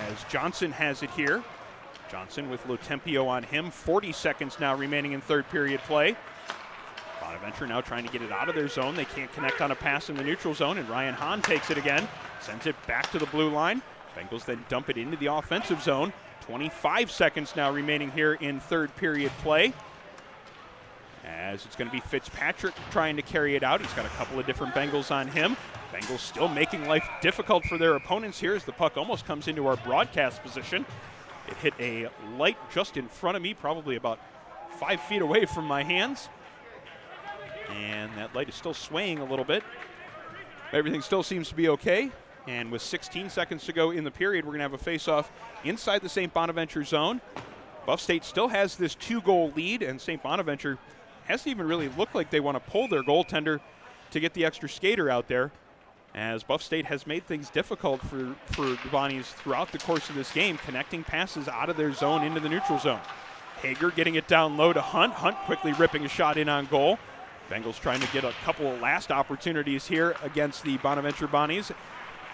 as Johnson has it here. Johnson with Lotempio on him. 40 seconds now remaining in third period play. Bonaventure now trying to get it out of their zone. They can't connect on a pass in the neutral zone, and Ryan Hahn takes it again, sends it back to the blue line. Bengals then dump it into the offensive zone. 25 seconds now remaining here in third period play, as it's going to be Fitzpatrick trying to carry it out. He's got a couple of different Bengals on him. Bengals still making life difficult for their opponents here as the puck almost comes into our broadcast position. It hit a light just in front of me, probably about 5 feet away from my hands. And that light is still swaying a little bit. Everything still seems to be okay. And with 16 seconds to go in the period, we're going to have a face-off inside the St. Bonaventure zone. Buff State still has this 2-goal lead, and St. Bonaventure hasn't even really looked like they want to pull their goaltender to get the extra skater out there, as Buff State has made things difficult for the Bonnies throughout the course of this game, connecting passes out of their zone into the neutral zone. Hager getting it down low to Hunt. Hunt quickly ripping a shot in on goal. Bengals trying to get a couple of last opportunities here against the Bonaventure Bonnies.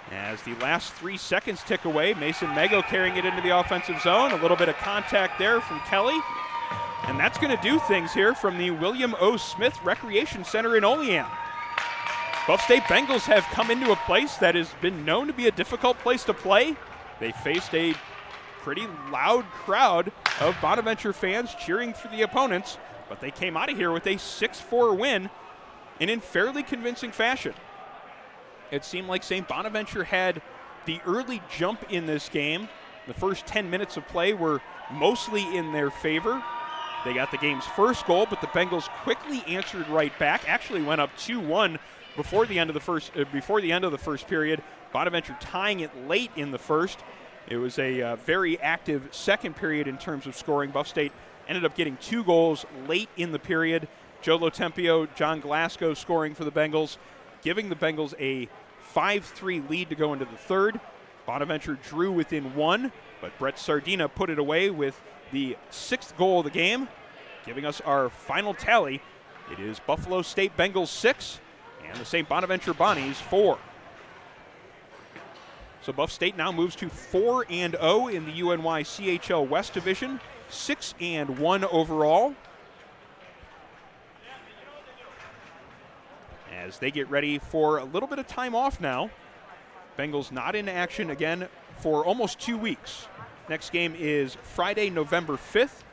As the last 3 seconds tick away, Mason Mego carrying it into the offensive zone. A little bit of contact there from Kelly. And that's going to do things here from the William O. Smith Recreation Center in Olean. Buff State Bengals have come into a place that has been known to be a difficult place to play. They faced a pretty loud crowd of Bonaventure fans cheering for the opponents, but they came out of here with a 6-4 win, and in fairly convincing fashion. It seemed like St. Bonaventure had the early jump in this game. The first 10 minutes of play were mostly in their favor. They got the game's first goal, but the Bengals quickly answered right back. Actually went up 2-1 before the end of the first period. Bonaventure tying it late in the first. It was a very active second period in terms of scoring. Buff State ended up getting 2 goals late in the period. Joe Lotempio, John Glasgow scoring for the Bengals, giving the Bengals a 5-3 lead to go into the third. Bonaventure drew within 1, but Brett Sardina put it away with the 6th goal of the game, giving us our final tally. It is Buffalo State Bengals 6 and the St. Bonaventure Bonnies 4. So Buff State now moves to 4-0 in the UNY CHL West Division. 6-1 overall, as they get ready for a little bit of time off now. Bengals not in action again for almost 2 weeks. Next game is Friday, November 5th,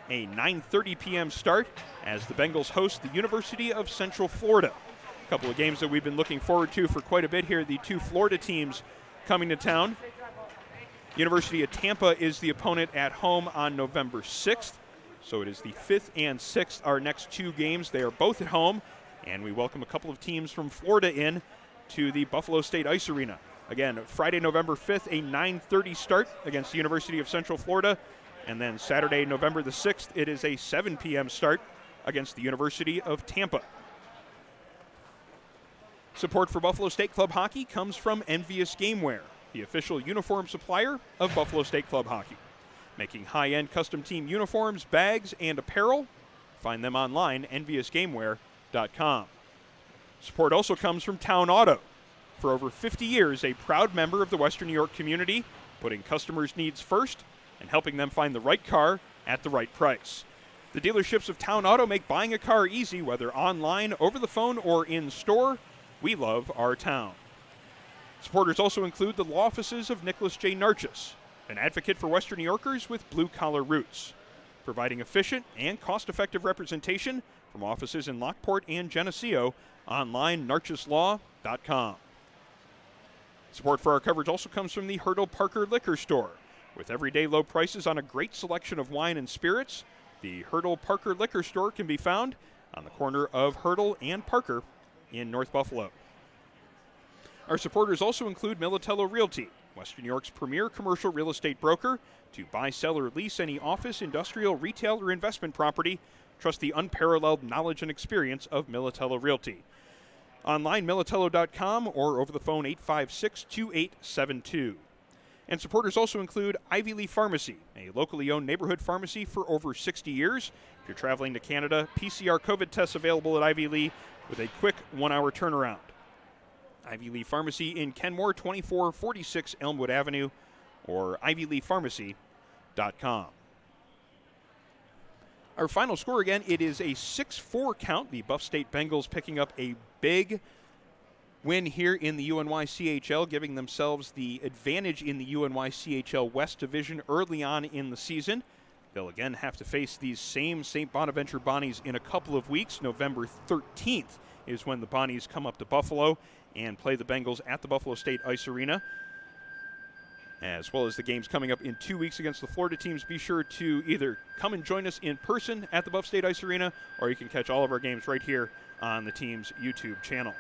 a 9:30 p.m. start as the Bengals host the University of Central Florida. A couple of games that we've been looking forward to for quite a bit here. The two Florida teams coming to town. University of Tampa is the opponent at home on November 6th. So it is the 5th and 6th, our next two games. They are both at home, and we welcome a couple of teams from Florida in to the Buffalo State Ice Arena. Again, Friday, November 5th, a 9:30 start against the University of Central Florida. And then Saturday, November the 6th, it is a 7 p.m. start against the University of Tampa. Support for Buffalo State Club Hockey comes from Envious Gameware, the official uniform supplier of Buffalo State Club Hockey. Making high-end custom team uniforms, bags, and apparel. Find them online, enviousgameware.com. Support also comes from Town Auto. For over 50 years, a proud member of the Western New York community, putting customers' needs first and helping them find the right car at the right price. The dealerships of Town Auto make buying a car easy, whether online, over the phone, or in store. We love our town. Supporters also include the law offices of Nicholas J. Narchis, an advocate for Western New Yorkers with blue-collar roots, providing efficient and cost-effective representation from offices in Lockport and Geneseo. Online, narchislaw.com. Support for our coverage also comes from the Hurdle Parker Liquor Store. With everyday low prices on a great selection of wine and spirits, the Hurdle Parker Liquor Store can be found on the corner of Hurdle and Parker in North Buffalo. Our supporters also include Militello Realty, Western New York's premier commercial real estate broker. To buy, sell, or lease any office, industrial, retail, or investment property, trust the unparalleled knowledge and experience of Militello Realty. Online, militello.com, or over the phone, 856-2872. And supporters also include Ivy Lee Pharmacy, a locally owned neighborhood pharmacy for over 60 years. If you're traveling to Canada, PCR COVID tests available at Ivy Lee with a quick 1-hour turnaround. Ivy Lee Pharmacy in Kenmore, 2446 Elmwood Avenue, or ivyleepharmacy.com. Our final score again, it is a 6-4 count. The Buff State Bengals picking up a big win here in the UNYCHL, giving themselves the advantage in the UNYCHL West Division early on in the season. They'll again have to face these same St. Bonaventure Bonnies in a couple of weeks. November 13th is when the Bonnies come up to Buffalo and play the Bengals at the Buffalo State Ice Arena, as well as the games coming up in 2 weeks against the Florida teams. Be sure to either come and join us in person at the Buff State Ice Arena, or you can catch all of our games right here on the team's YouTube channel.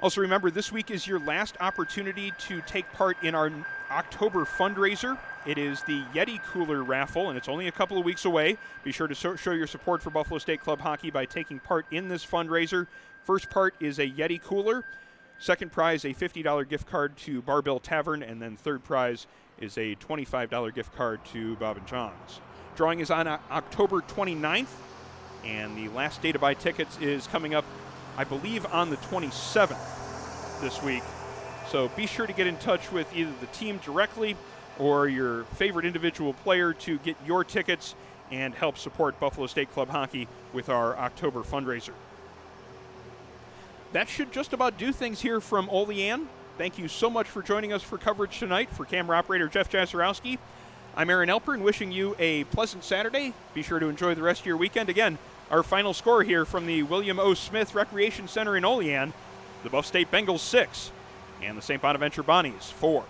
Also remember, this week is your last opportunity to take part in our October fundraiser. It is the Yeti Cooler raffle, and it's only a couple of weeks away. Be sure to show your support for Buffalo State Club Hockey by taking part in this fundraiser. First part is a Yeti Cooler. Second prize, a $50 gift card to Barbell Tavern, and then third prize is a $25 gift card to Bob and John's. Drawing is on October 29th, and the last day to buy tickets is coming up, I believe, on the 27th this week. So be sure to get in touch with either the team directly or your favorite individual player to get your tickets and help support Buffalo State Club Hockey with our October fundraiser. That should just about do things here from Olean. Thank you so much for joining us for coverage tonight. For camera operator Jeff Jasarowski, I'm Aaron Elper, and wishing you a pleasant Saturday. Be sure to enjoy the rest of your weekend. Again, our final score here from the William O. Smith Recreation Center in Olean, the Buff State Bengals 6 and the St. Bonaventure Bonnies 4.